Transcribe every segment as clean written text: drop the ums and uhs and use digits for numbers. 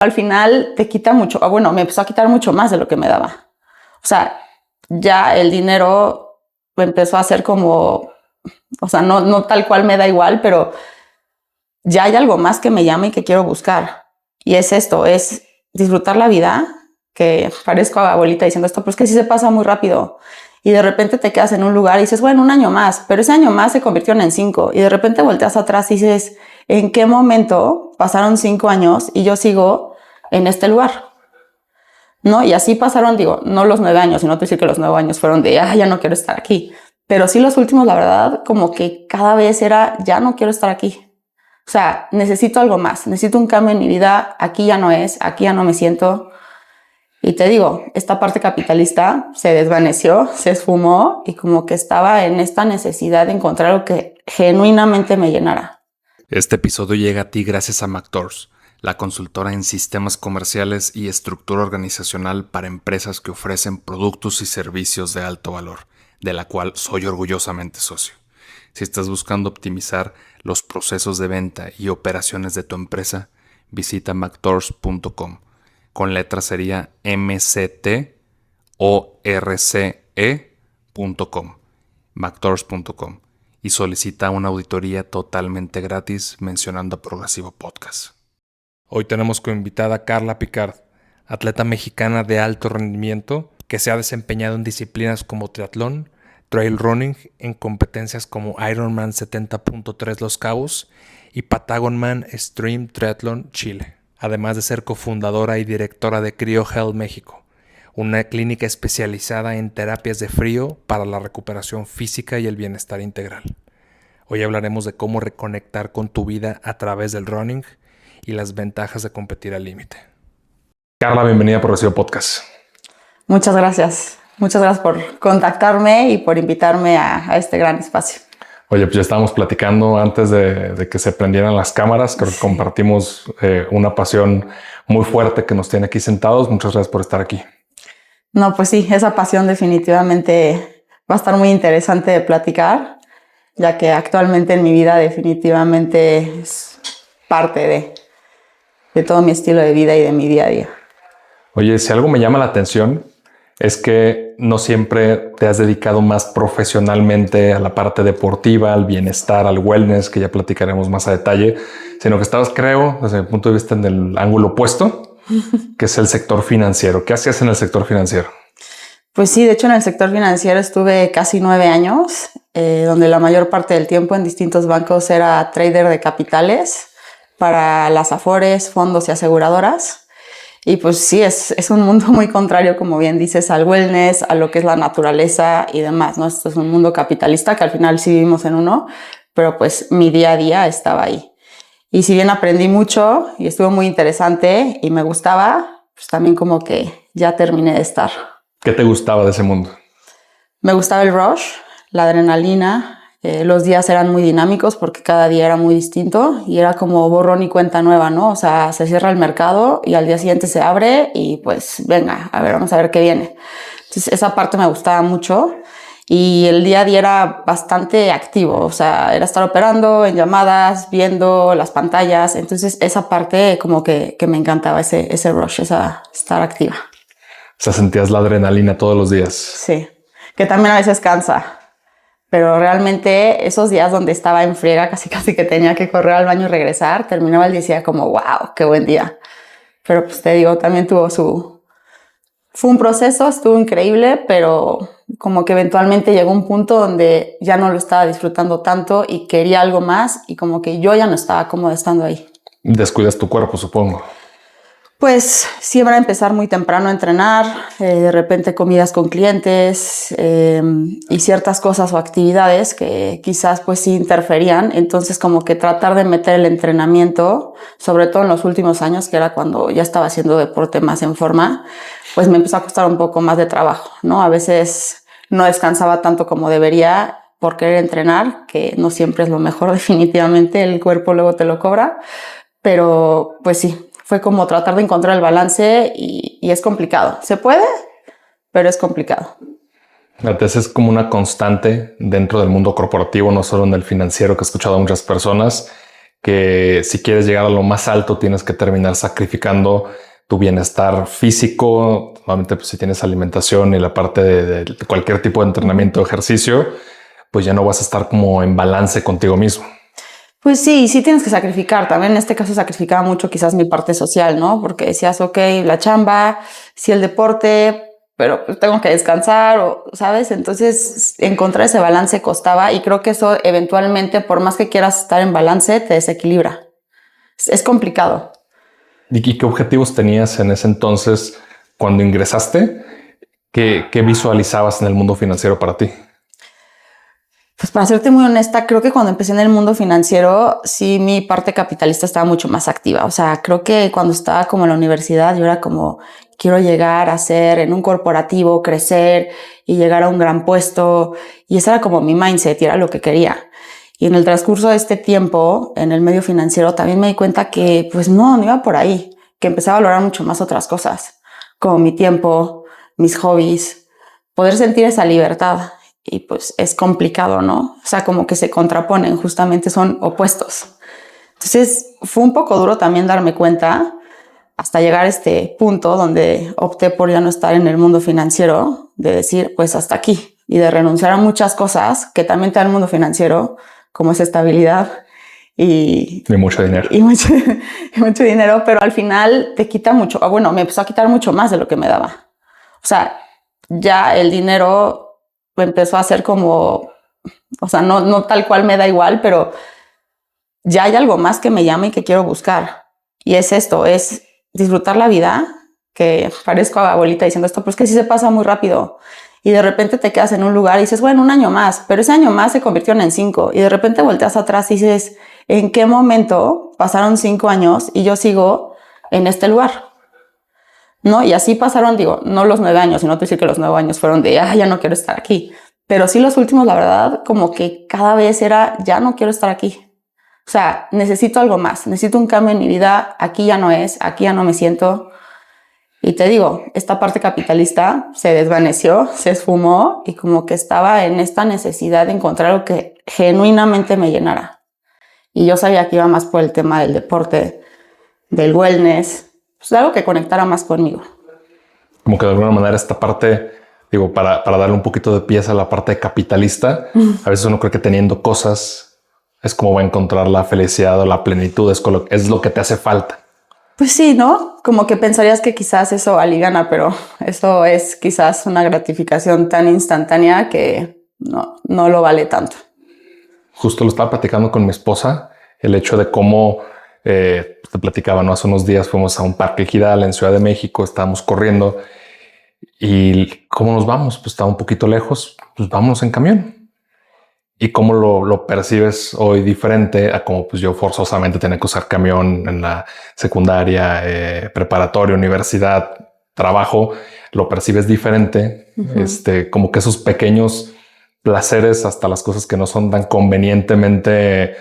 Al final te quita mucho, bueno, me empezó a quitar mucho más de lo que me daba. O sea, ya el dinero me empezó a hacer como, o sea, no tal cual me da igual, pero ya hay algo más que me llama y que quiero buscar. Y es esto, es disfrutar la vida, que parezco abuelita diciendo esto, pero es que sí se pasa muy rápido. Y de repente te quedas en un lugar y dices, bueno, un año más, pero ese año más se convirtió en 5. Y de repente volteas atrás y dices, ¿en qué momento pasaron 5 años y yo sigo en este lugar? ¿No? Y así pasaron, digo, no los 9 años, sino te decir que los 9 años fueron de, ya no quiero estar aquí. Pero sí los últimos, la verdad, como que cada vez era, ya no quiero estar aquí. O sea, necesito algo más, necesito un cambio en mi vida, aquí ya no es, aquí ya no me siento. Y te digo, esta parte capitalista se desvaneció, se esfumó y como que estaba en esta necesidad de encontrar algo que genuinamente me llenara. Este episodio llega a ti gracias a MacTours, la consultora en sistemas comerciales y estructura organizacional para empresas que ofrecen productos y servicios de alto valor, de la cual soy orgullosamente socio. Si estás buscando optimizar los procesos de venta y operaciones de tu empresa, visita mactours.com. Con letras sería MCTORCE.com, mactours.com, y solicita una auditoría totalmente gratis mencionando a Progresivo Podcast. Hoy tenemos como invitada a Carla Picard, atleta mexicana de alto rendimiento que se ha desempeñado en disciplinas como triatlón, trail running, en competencias como Ironman 70.3 Los Cabos y Patagonman Extreme Triathlon Chile, además de ser cofundadora y directora de CryoHealth México, una clínica especializada en terapias de frío para la recuperación física y el bienestar integral. Hoy hablaremos de cómo reconectar con tu vida a través del running y las ventajas de competir al límite. Carla, bienvenida a Progresivo Podcast. Muchas gracias. Muchas gracias por contactarme y por invitarme a este gran espacio. Oye, pues ya estábamos platicando antes de que se prendieran las cámaras. Creo que compartimos una pasión muy fuerte que nos tiene aquí sentados. Muchas gracias por estar aquí. No, pues sí, esa pasión definitivamente va a estar muy interesante de platicar, ya que actualmente en mi vida definitivamente es parte de todo mi estilo de vida y de mi día a día. Oye, si algo me llama la atención es que no siempre te has dedicado más profesionalmente a la parte deportiva, al bienestar, al wellness, que ya platicaremos más a detalle, sino que estabas, creo, desde mi punto de vista, en el ángulo opuesto, que es el sector financiero. ¿Qué hacías en el sector financiero? Pues sí, de hecho en el sector financiero estuve casi 9 años, donde la mayor parte del tiempo en distintos bancos era trader de capitales para las afores, fondos y aseguradoras. Y pues sí, es un mundo muy contrario, como bien dices, al wellness, a lo que es la naturaleza y demás, ¿no? Esto es un mundo capitalista que al final sí vivimos en uno, pero pues mi día a día estaba ahí. Y si bien aprendí mucho y estuvo muy interesante y me gustaba, pues también como que ya terminé de estar. ¿Qué te gustaba de ese mundo? Me gustaba el rush, la adrenalina. Los días eran muy dinámicos porque cada día era muy distinto y era como borrón y cuenta nueva, ¿no? O sea, se cierra el mercado y al día siguiente se abre y pues venga, a ver, vamos a ver qué viene. Entonces esa parte me gustaba mucho y el día a día era bastante activo, o sea, era estar operando en llamadas, viendo las pantallas. Entonces esa parte como que me encantaba, ese rush, esa estar activa. O sea, sentías la adrenalina todos los días. Sí, que también a veces cansa. Pero realmente esos días donde estaba en friega, casi que tenía que correr al baño y regresar, terminaba el día y decía como, wow, qué buen día. Pero pues te digo, también fue un proceso, estuvo increíble, pero como que eventualmente llegó un punto donde ya no lo estaba disfrutando tanto y quería algo más y como que yo ya no estaba cómoda estando ahí. Descuidas tu cuerpo, supongo. Pues siempre empezar muy temprano a entrenar, de repente comidas con clientes y ciertas cosas o actividades que quizás pues sí interferían. Entonces como que tratar de meter el entrenamiento, sobre todo en los últimos años, que era cuando ya estaba haciendo deporte más en forma, pues me empezó a costar un poco más de trabajo, ¿no? A veces no descansaba tanto como debería por querer entrenar, que no siempre es lo mejor definitivamente, el cuerpo luego te lo cobra, pero pues sí. Fue como tratar de encontrar el balance y es complicado. Se puede, pero es complicado. Entonces es como una constante dentro del mundo corporativo, no solo en el financiero, que he escuchado a muchas personas, que si quieres llegar a lo más alto tienes que terminar sacrificando tu bienestar físico, normalmente pues si tienes alimentación y la parte de cualquier tipo de entrenamiento o ejercicio, pues ya no vas a estar como en balance contigo mismo. Pues sí, sí tienes que sacrificar. También en este caso sacrificaba mucho quizás mi parte social, ¿no? Porque decías, ok, la chamba, sí el deporte, pero pues tengo que descansar, o, ¿sabes? Entonces encontrar ese balance costaba y creo que eso eventualmente, por más que quieras estar en balance, te desequilibra. Es complicado. ¿Y qué objetivos tenías en ese entonces cuando ingresaste? ¿Qué visualizabas en el mundo financiero para ti? Pues para serte muy honesta, creo que cuando empecé en el mundo financiero, sí, mi parte capitalista estaba mucho más activa. O sea, creo que cuando estaba como en la universidad, yo era como, quiero llegar a ser en un corporativo, crecer y llegar a un gran puesto. Y ese era como mi mindset y era lo que quería. Y en el transcurso de este tiempo, en el medio financiero, también me di cuenta que pues no iba por ahí, que empecé a valorar mucho más otras cosas, como mi tiempo, mis hobbies, poder sentir esa libertad. Y pues es complicado, ¿no? O sea, como que se contraponen, justamente son opuestos. Entonces fue un poco duro también darme cuenta hasta llegar a este punto donde opté por ya no estar en el mundo financiero, de decir, pues hasta aquí, y de renunciar a muchas cosas que también te da el mundo financiero, como es estabilidad y mucho dinero. Y mucho dinero, pero al final te quita mucho. Bueno, me empezó a quitar mucho más de lo que me daba. O sea, ya el dinero empezó a ser como, o sea, no tal cual me da igual, pero ya hay algo más que me llama y que quiero buscar. Y es esto, es disfrutar la vida, que parezco abuelita diciendo esto, pero es que sí se pasa muy rápido. Y de repente te quedas en un lugar y dices, bueno, un año más, pero ese año más se convirtió en 5. Y de repente volteas atrás y dices, ¿en qué momento pasaron 5 años y yo sigo en este lugar? ¿No? Y así pasaron, digo, no los 9 años, sino te decir que los 9 años fueron de, ya no quiero estar aquí. Pero sí los últimos, la verdad, como que cada vez era, ya no quiero estar aquí. O sea, necesito algo más, necesito un cambio en mi vida, aquí ya no es, aquí ya no me siento. Y te digo, esta parte capitalista se desvaneció, se esfumó y como que estaba en esta necesidad de encontrar algo que genuinamente me llenara. Y yo sabía que iba más por el tema del deporte, del wellness, pues algo que conectara más conmigo. Como que de alguna manera esta parte, digo, para darle un poquito de pieza a la parte capitalista, a veces uno cree que teniendo cosas es como va a encontrar la felicidad o la plenitud, es lo que te hace falta. Pues sí, ¿no? Como que pensarías que quizás eso aliviana, pero eso es quizás una gratificación tan instantánea que no lo vale tanto. Justo lo estaba platicando con mi esposa, el hecho de cómo te platicaba, ¿no? Hace unos días fuimos a un parque Ejidal en Ciudad de México, estábamos corriendo y ¿cómo nos vamos? Pues está un poquito lejos, pues vámonos en camión. Y cómo lo percibes hoy diferente a como pues yo forzosamente tenía que usar camión en la secundaria, preparatoria, universidad, trabajo, lo percibes diferente. Como que esos pequeños placeres, hasta las cosas que no son tan convenientemente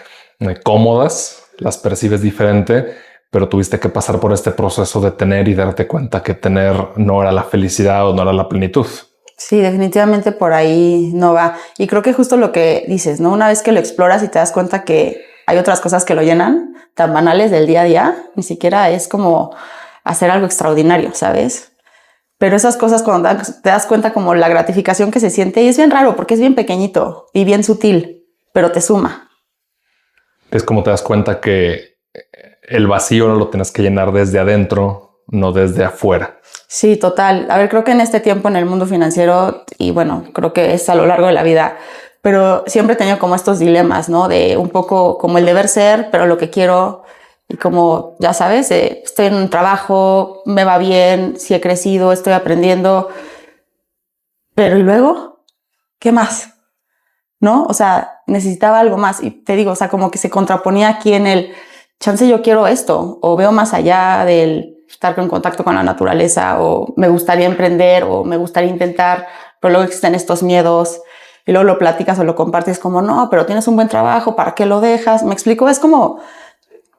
cómodas, las percibes diferente, pero tuviste que pasar por este proceso de tener y darte cuenta que tener no era la felicidad o no era la plenitud. Sí, definitivamente por ahí no va. Y creo que justo lo que dices, ¿no? Una vez que lo exploras y te das cuenta que hay otras cosas que lo llenan, tan banales del día a día, ni siquiera es como hacer algo extraordinario, ¿sabes? Pero esas cosas cuando te das cuenta como la gratificación que se siente, y es bien raro porque es bien pequeñito y bien sutil, pero te suma. Es como te das cuenta que el vacío no lo tienes que llenar desde adentro, no desde afuera. Sí, total. A ver, creo que en este tiempo en el mundo financiero, y bueno, creo que es a lo largo de la vida, pero siempre he tenido como estos dilemas, ¿no? De un poco como el deber ser, pero lo que quiero, y como, ya sabes, estoy en un trabajo, me va bien, sí he crecido, estoy aprendiendo, pero ¿y luego? ¿Qué más? ¿No? O sea, necesitaba algo más. Y te digo, o sea, como que se contraponía aquí en el chance yo quiero esto, o veo más allá del estar en contacto con la naturaleza, o me gustaría emprender, o me gustaría intentar, pero luego existen estos miedos, y luego lo platicas o lo compartes como, no, pero tienes un buen trabajo, ¿para qué lo dejas? ¿Me explico? Es como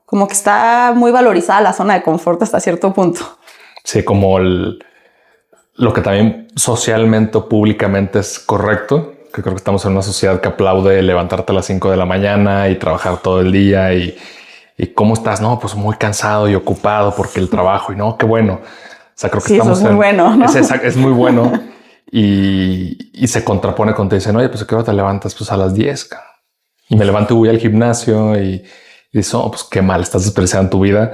que está muy valorizada la zona de confort hasta cierto punto. Sí, como lo que también socialmente o públicamente es correcto, que creo que estamos en una sociedad que aplaude levantarte a las 5 de la mañana y trabajar todo el día y ¿Y cómo estás? No, pues muy cansado y ocupado porque el trabajo y no, qué bueno. O sea, creo que Sí, eso estamos es muy bueno, ¿no? es muy bueno y se contrapone cuando te dicen, oye, pues a qué hora te levantas? Pues a las 10. Y me levanto y voy al gimnasio y dices, oh, pues qué mal, estás desperdiciando tu vida.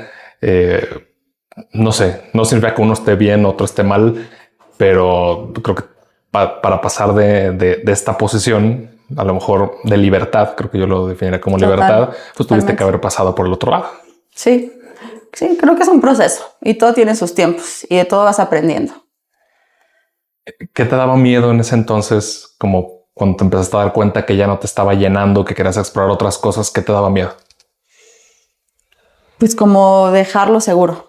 No sé, no significa que uno esté bien, otro esté mal, pero creo que para pasar de esta posición, a lo mejor de libertad, creo que yo lo definiría como libertad, pues tuviste que haber pasado por el otro lado. Sí, sí, creo que es un proceso y todo tiene sus tiempos y de todo vas aprendiendo. ¿Qué te daba miedo en ese entonces, como cuando te empezaste a dar cuenta que ya no te estaba llenando, que querías explorar otras cosas? ¿Qué te daba miedo? Pues como dejarlo seguro,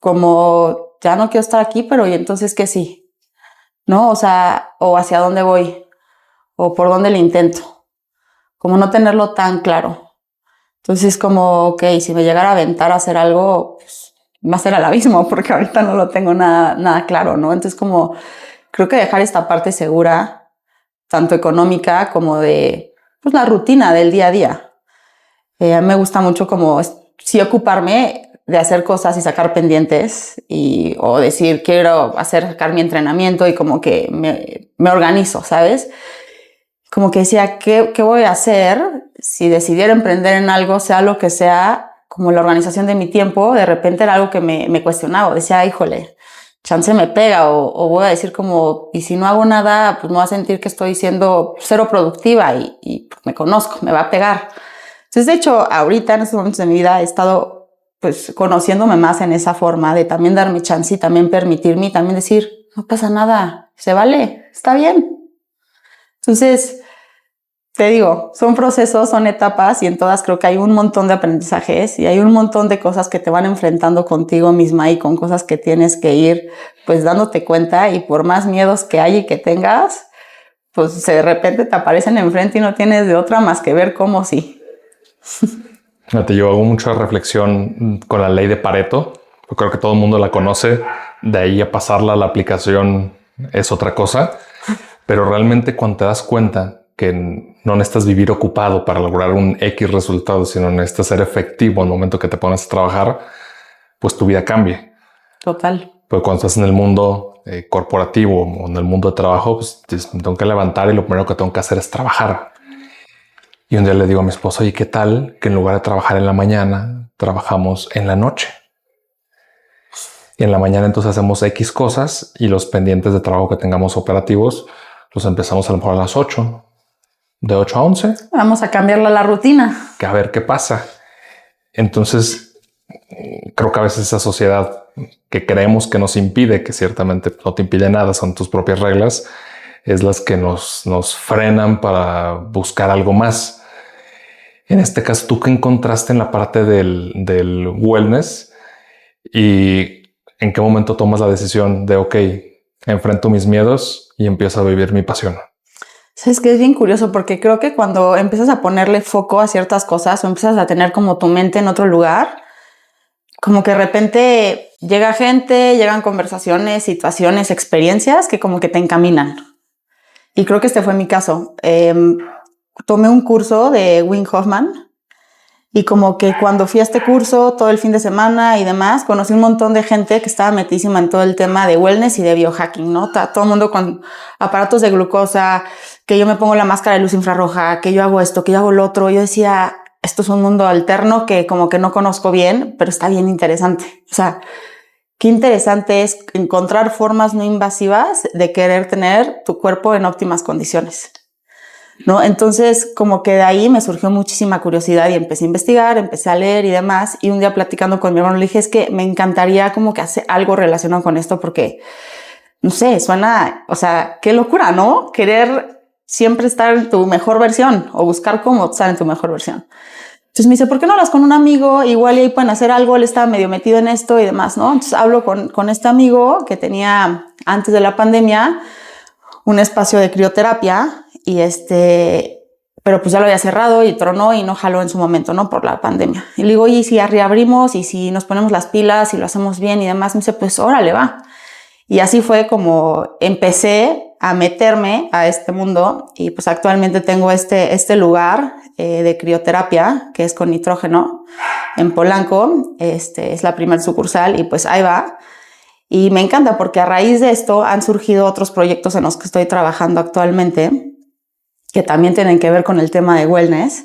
como ya no quiero estar aquí, pero ¿y entonces qué sí? ¿No? O sea, o hacia dónde voy, o por dónde le intento, como no tenerlo tan claro. Entonces como, ok, si me llegara a aventar a hacer algo, pues va a ser al abismo, porque ahorita no lo tengo nada claro, ¿no? Entonces como, creo que dejar esta parte segura, tanto económica como de pues, la rutina del día a día. A mí me gusta mucho como sí ocuparme de hacer cosas y sacar pendientes o decir quiero sacar mi entrenamiento y como que me organizo, ¿sabes? Como que decía, ¿qué voy a hacer si decidiera emprender en algo, sea lo que sea, como la organización de mi tiempo? De repente era algo que me cuestionaba. Decía, híjole, chance me pega o voy a decir como, y si no hago nada, pues me voy a sentir que estoy siendo cero productiva y me conozco, me va a pegar. Entonces, de hecho, ahorita en estos momentos de mi vida he estado pues conociéndome más en esa forma de también darme chance y también permitirme y también decir, no pasa nada, se vale, está bien. Entonces, te digo, son procesos, son etapas y en todas creo que hay un montón de aprendizajes y hay un montón de cosas que te van enfrentando contigo misma y con cosas que tienes que ir pues dándote cuenta y por más miedos que hay y que tengas, pues de repente te aparecen enfrente y no tienes de otra más que ver cómo sí. Yo hago mucha reflexión con la ley de Pareto. Yo creo que todo el mundo la conoce. De ahí a pasarla a la aplicación es otra cosa. Pero realmente cuando te das cuenta que no necesitas vivir ocupado para lograr un X resultado, sino necesitas ser efectivo en el momento que te pones a trabajar, pues tu vida cambia. Total. Pero cuando estás en el mundo corporativo o en el mundo de trabajo, pues me tengo que levantar y lo primero que tengo que hacer es trabajar. Y un día le digo a mi esposo, oye, ¿qué tal que en lugar de trabajar en la mañana, trabajamos en la noche? Y en la mañana entonces hacemos X cosas y los pendientes de trabajo que tengamos operativos los empezamos a lo mejor a las 8, de 8 a 11. Vamos a cambiarla la rutina. Que a ver qué pasa. Entonces, creo que a veces esa sociedad que creemos que nos impide, que ciertamente no te impide nada, son tus propias reglas, es las que nos frenan para buscar algo más. En este caso, ¿tú qué encontraste en la parte del wellness y en qué momento tomas la decisión de, ok, enfrento mis miedos y empiezo a vivir mi pasión? Es que es bien curioso porque creo que cuando empiezas a ponerle foco a ciertas cosas o empiezas a tener como tu mente en otro lugar, como que de repente llega gente, llegan conversaciones, situaciones, experiencias que como que te encaminan. Y creo que este fue mi caso. Tomé un curso de Wim Hoffman y como que cuando fui a este curso todo el fin de semana y demás, conocí un montón de gente que estaba metísima en todo el tema de wellness y de biohacking, ¿no? Todo el mundo con aparatos de glucosa, que yo me pongo la máscara de luz infrarroja, que yo hago esto, que yo hago lo otro. Yo decía, esto es un mundo alterno que como que no conozco bien, pero está bien interesante. O sea, qué interesante es encontrar formas no invasivas de querer tener tu cuerpo en óptimas condiciones, ¿no? Entonces, como que de ahí me surgió muchísima curiosidad y empecé a investigar, empecé a leer y demás. Y un día platicando con mi hermano le dije, es que me encantaría como que hacer algo relacionado con esto porque, no sé, suena, o sea, qué locura, ¿no? Querer siempre estar en tu mejor versión o buscar cómo estar en tu mejor versión. Entonces me dice, ¿por qué no hablas con un amigo? Igual y ahí pueden hacer algo, él estaba medio metido en esto y demás, ¿no? Entonces hablo con este amigo que tenía antes de la pandemia un espacio de crioterapia y pero pues ya lo había cerrado y tronó y no jaló en su momento, ¿no? Por la pandemia. Y le digo, ¿y si reabrimos y si nos ponemos las pilas y lo hacemos bien y demás? Me dice, pues órale, va. Y así fue como empecé a meterme a este mundo y pues actualmente tengo este lugar de crioterapia que es con nitrógeno en Polanco. Es la primera sucursal y pues ahí va. Y me encanta porque a raíz de esto han surgido otros proyectos en los que estoy trabajando actualmente que también tienen que ver con el tema de wellness.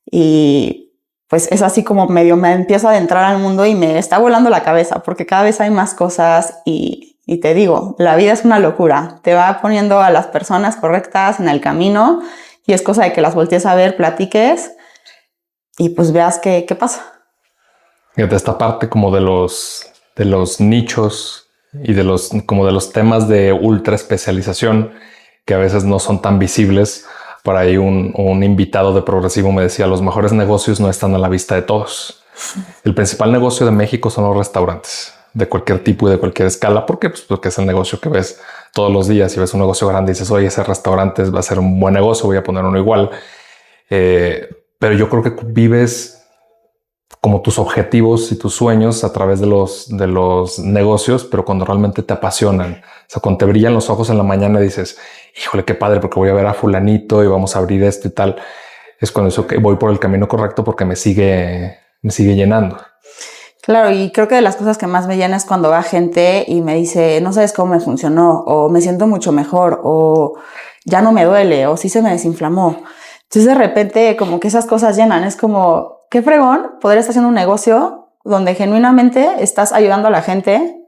Y pues es así como medio me empiezo a adentrar al mundo y me está volando la cabeza porque cada vez hay más cosas y te digo, la vida es una locura. Te va poniendo a las personas correctas en el camino y es cosa de que las voltees a ver, platiques y pues veas qué pasa. Fíjate, esta parte como de los nichos y de los temas de ultra especialización que a veces no son tan visibles. Por ahí un invitado de Progresivo me decía, los mejores negocios no están a la vista de todos. El principal negocio de México son los restaurantes, de cualquier tipo y de cualquier escala. ¿Por qué? Pues porque es el negocio que ves todos los días y ves un negocio grande y dices, oye, ese restaurante va a ser un buen negocio, voy a poner uno igual. Pero yo creo que vives como tus objetivos y tus sueños a través de los negocios, pero cuando realmente te apasionan. O sea, cuando te brillan los ojos en la mañana y dices, híjole, qué padre, porque voy a ver a fulanito y vamos a abrir esto y tal. Es cuando eso que voy por el camino correcto porque me sigue llenando. Claro, y creo que de las cosas que más me llena es cuando va gente y me dice, no sabes cómo me funcionó, o me siento mucho mejor, o ya no me duele, o sí se me desinflamó. Entonces de repente como que esas cosas llenan, es como, qué fregón poder estar haciendo un negocio donde genuinamente estás ayudando a la gente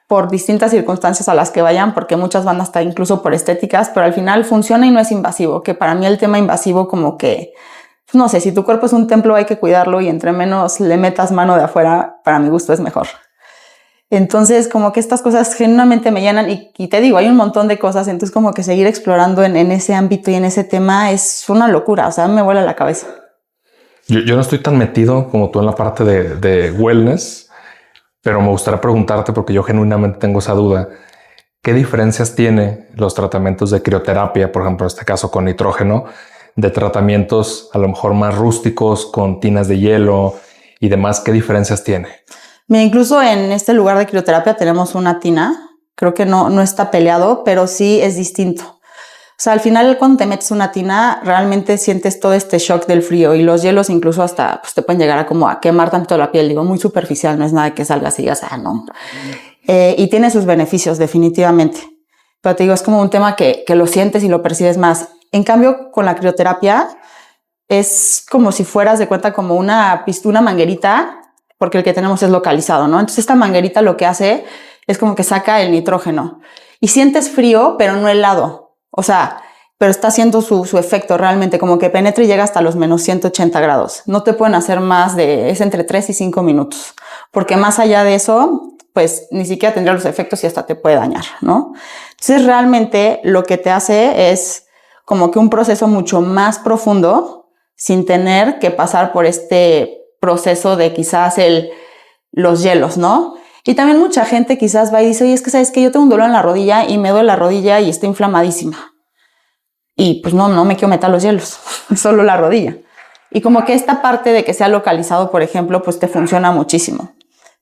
por distintas circunstancias a las que vayan, porque muchas van hasta incluso por estéticas, pero al final funciona y no es invasivo, que para mí el tema invasivo como que, no sé, si tu cuerpo es un templo hay que cuidarlo y entre menos le metas mano de afuera, para mi gusto es mejor. Entonces como que estas cosas genuinamente me llenan y te digo, hay un montón de cosas, entonces como que seguir explorando en ese ámbito y en ese tema es una locura, o sea, me vuela la cabeza. Yo no estoy tan metido como tú en la parte de wellness, pero me gustaría preguntarte, porque yo genuinamente tengo esa duda, ¿qué diferencias tiene los tratamientos de crioterapia, por ejemplo, en este caso con nitrógeno, de tratamientos a lo mejor más rústicos con tinas de hielo y demás? ¿Qué diferencias tiene? Mira, incluso en este lugar de crioterapia tenemos una tina, creo que no está peleado, pero sí es distinto. O sea, al final cuando te metes una tina, realmente sientes todo este shock del frío y los hielos incluso hasta pues, te pueden llegar a quemar tanto la piel. Digo, muy superficial, no es nada que salgas y digas, no. Y tiene sus beneficios, definitivamente. Pero te digo, es como un tema que lo sientes y lo percibes más. En cambio, con la crioterapia, es como si fueras de cuenta como una manguerita, porque el que tenemos es localizado, ¿no? Entonces esta manguerita lo que hace es como que saca el nitrógeno y sientes frío, pero no helado. O sea, pero está haciendo su efecto realmente, como que penetra y llega hasta los menos 180 grados. No te pueden hacer más es entre 3 y 5 minutos, porque más allá de eso, pues ni siquiera tendría los efectos y hasta te puede dañar, ¿no? Entonces realmente lo que te hace es como que un proceso mucho más profundo sin tener que pasar por este proceso de quizás los hielos, ¿no? Y también mucha gente quizás va y dice, oye, es que sabes que yo tengo un dolor en la rodilla y me duele la rodilla y estoy inflamadísima. Y pues no me quiero meter los hielos, solo la rodilla. Y como que esta parte de que sea localizado, por ejemplo, pues te funciona muchísimo.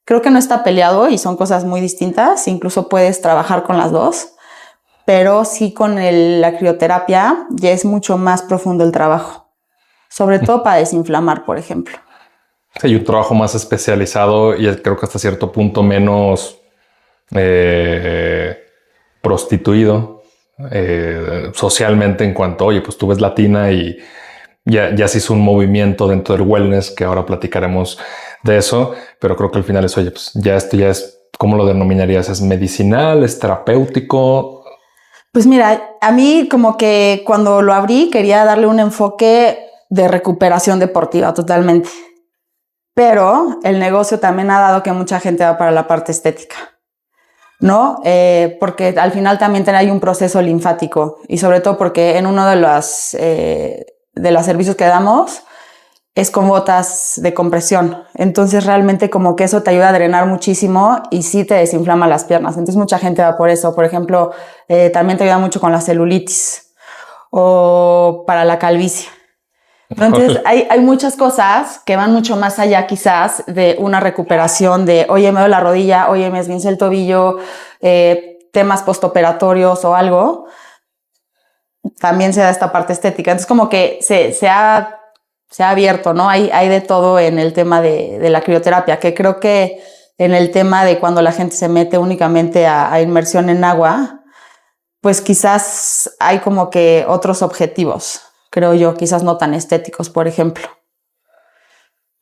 Creo que no está peleado y son cosas muy distintas, incluso puedes trabajar con las dos, pero sí con la crioterapia ya es mucho más profundo el trabajo, sobre todo para desinflamar, por ejemplo. Hay un trabajo más especializado y creo que hasta cierto punto menos prostituido socialmente en cuanto, oye, pues tú ves latina y ya se hizo un movimiento dentro del wellness, que ahora platicaremos de eso, pero creo que al final es, oye, pues ya esto ya es, ¿cómo lo denominarías? ¿Es medicinal? ¿Es terapéutico? Pues mira, a mí como que cuando lo abrí quería darle un enfoque de recuperación deportiva totalmente. Pero el negocio también ha dado que mucha gente va para la parte estética, ¿no? Porque al final también hay un proceso linfático y sobre todo porque en uno de los servicios que damos es con botas de compresión. Entonces realmente como que eso te ayuda a drenar muchísimo y sí te desinflama las piernas. Entonces mucha gente va por eso. Por ejemplo, también te ayuda mucho con la celulitis o para la calvicie. Entonces hay muchas cosas que van mucho más allá quizás de una recuperación de, oye, me duele la rodilla, oye, me esguince el tobillo, temas postoperatorios o algo, también se da esta parte estética. Entonces como que se ha abierto, ¿no? Hay de todo en el tema de la crioterapia, que creo que en el tema de cuando la gente se mete únicamente a inmersión en agua, pues quizás hay como que otros objetivos, creo yo, quizás no tan estéticos, por ejemplo.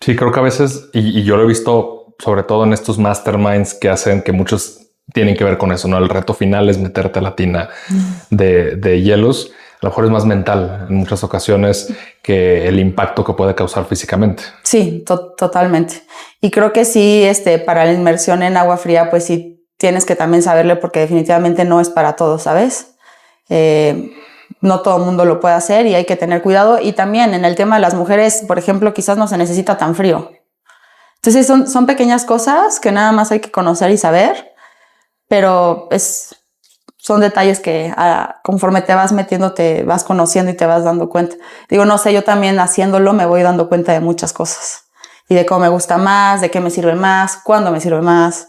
Sí, creo que a veces, y yo lo he visto sobre todo en estos masterminds que hacen, que muchos tienen que ver con eso, ¿no? El reto final es meterte a la tina de hielos. A lo mejor es más mental en muchas ocasiones que el impacto que puede causar físicamente. Sí, totalmente. Y creo que sí, para la inmersión en agua fría, pues sí tienes que también saberle, porque definitivamente no es para todos, ¿sabes? No todo el mundo lo puede hacer y hay que tener cuidado. Y también en el tema de las mujeres, por ejemplo, quizás no se necesita tan frío. Entonces son pequeñas cosas que nada más hay que conocer y saber, pero son detalles que conforme te vas metiendo, te vas conociendo y te vas dando cuenta. Digo, no sé, yo también haciéndolo me voy dando cuenta de muchas cosas y de cómo me gusta más, de qué me sirve más, cuándo me sirve más.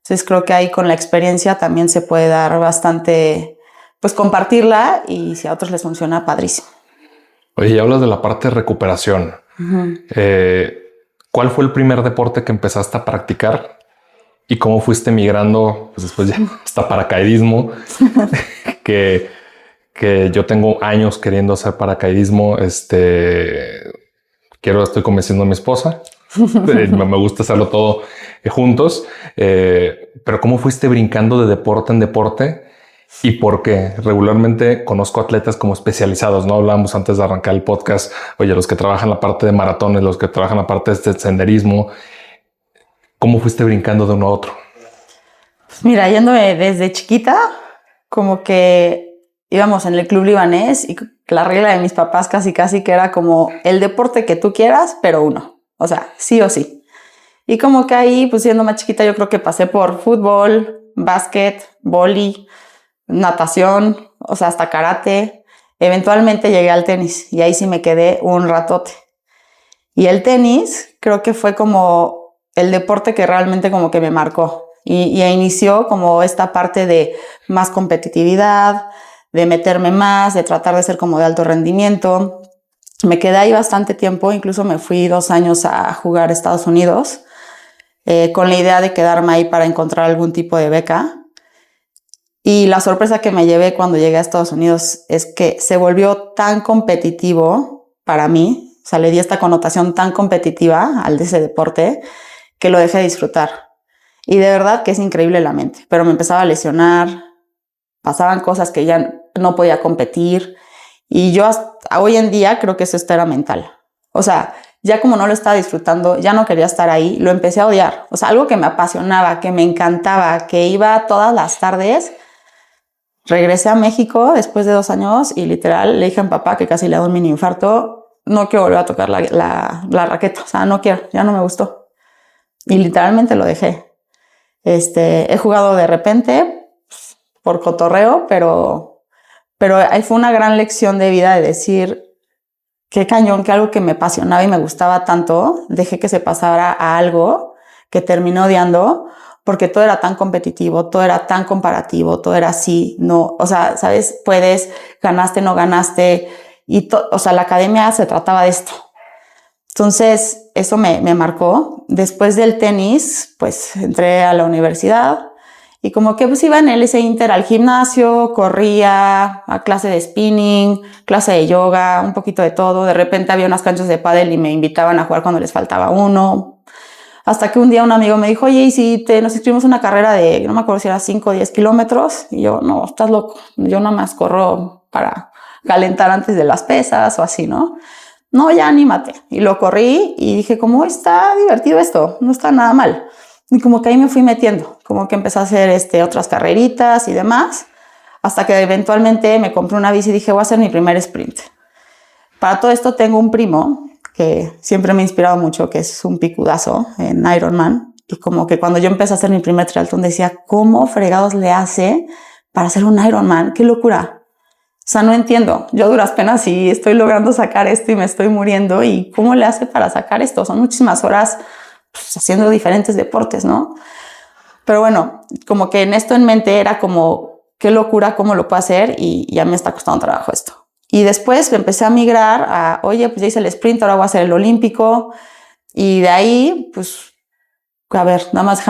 Entonces creo que ahí con la experiencia también se puede dar bastante, pues compartirla, y si a otros les funciona, padrísimo. Oye, y hablas de la parte de recuperación. ¿Cuál fue el primer deporte que empezaste a practicar y cómo fuiste migrando? Pues después ya hasta paracaidismo, que yo tengo años queriendo hacer paracaidismo. Estoy convenciendo a mi esposa. Me gusta hacerlo todo juntos. Pero ¿cómo fuiste brincando de deporte en deporte? ¿Y por qué? Regularmente conozco atletas como especializados, ¿no? Hablábamos antes de arrancar el podcast, oye, los que trabajan la parte de maratones, los que trabajan la parte de senderismo. ¿Cómo fuiste brincando de uno a otro? Pues mira, yéndome desde chiquita, como que íbamos en el club libanés y la regla de mis papás casi que era como el deporte que tú quieras, pero uno. O sea, sí o sí. Y como que ahí, pues siendo más chiquita, yo creo que pasé por fútbol, básquet, vóley, natación, o sea, hasta karate. Eventualmente llegué al tenis y ahí sí me quedé un ratote. Y el tenis creo que fue como el deporte que realmente como que me marcó. Y inició como esta parte de más competitividad, de meterme más, de tratar de ser como de alto rendimiento. Me quedé ahí bastante tiempo, incluso me fui 2 años a jugar a Estados Unidos, con la idea de quedarme ahí para encontrar algún tipo de beca. Y la sorpresa que me llevé cuando llegué a Estados Unidos es que se volvió tan competitivo para mí, o sea, le di esta connotación tan competitiva al de ese deporte, que lo dejé de disfrutar. Y de verdad que es increíble la mente, pero me empezaba a lesionar, pasaban cosas que ya no podía competir, y yo hasta hoy en día creo que eso era mental. O sea, ya como no lo estaba disfrutando, ya no quería estar ahí, lo empecé a odiar. O sea, algo que me apasionaba, que me encantaba, que iba todas las tardes. Regresé a México después de 2 años y literal le dije a mi papá, que casi le da un mini infarto, no quiero volver a tocar la raqueta, o sea, no quiero, ya no me gustó. Y literalmente lo dejé. He jugado de repente por cotorreo, pero ahí fue una gran lección de vida de decir, qué cañón, que algo que me apasionaba y me gustaba tanto, dejé que se pasara a algo que terminé odiando, porque todo era tan competitivo, todo era tan comparativo, todo era así, no, o sea, ¿sabes? Puedes, ganaste, no ganaste, y o sea, la academia se trataba de esto. Entonces, eso me marcó. Después del tenis, pues entré a la universidad y como que pues iba en ese inter al gimnasio, corría, a clase de spinning, clase de yoga, un poquito de todo. De repente había unas canchas de pádel y me invitaban a jugar cuando les faltaba uno. Hasta que un día un amigo me dijo, oye, ¿y si nos inscribimos una carrera de, no me acuerdo si era 5 o 10 kilómetros? Y yo, no, estás loco. Yo nada más corro para calentar antes de las pesas o así, ¿no? No, ya anímate. Y lo corrí y dije, ¿cómo está divertido esto? No está nada mal. Y como que ahí me fui metiendo, como que empecé a hacer otras carreritas y demás, hasta que eventualmente me compré una bici y dije, voy a hacer mi primer sprint. Para todo esto tengo un primo que siempre me ha inspirado mucho, que es un picudazo en Ironman. Y como que cuando yo empecé a hacer mi primer triatlón decía, ¿cómo fregados le hace para hacer un Ironman? ¡Qué locura! O sea, no entiendo. Yo a duras penas sí estoy logrando sacar esto y me estoy muriendo. ¿Y cómo le hace para sacar esto? Son muchísimas horas pues, haciendo diferentes deportes, ¿no? Pero bueno, como que en esto en mente era como, qué locura, cómo lo puedo hacer y ya me está costando trabajo esto. Y después empecé a migrar a, oye, pues ya hice el sprint, ahora voy a hacer el olímpico. Y de ahí, pues, a ver, nada más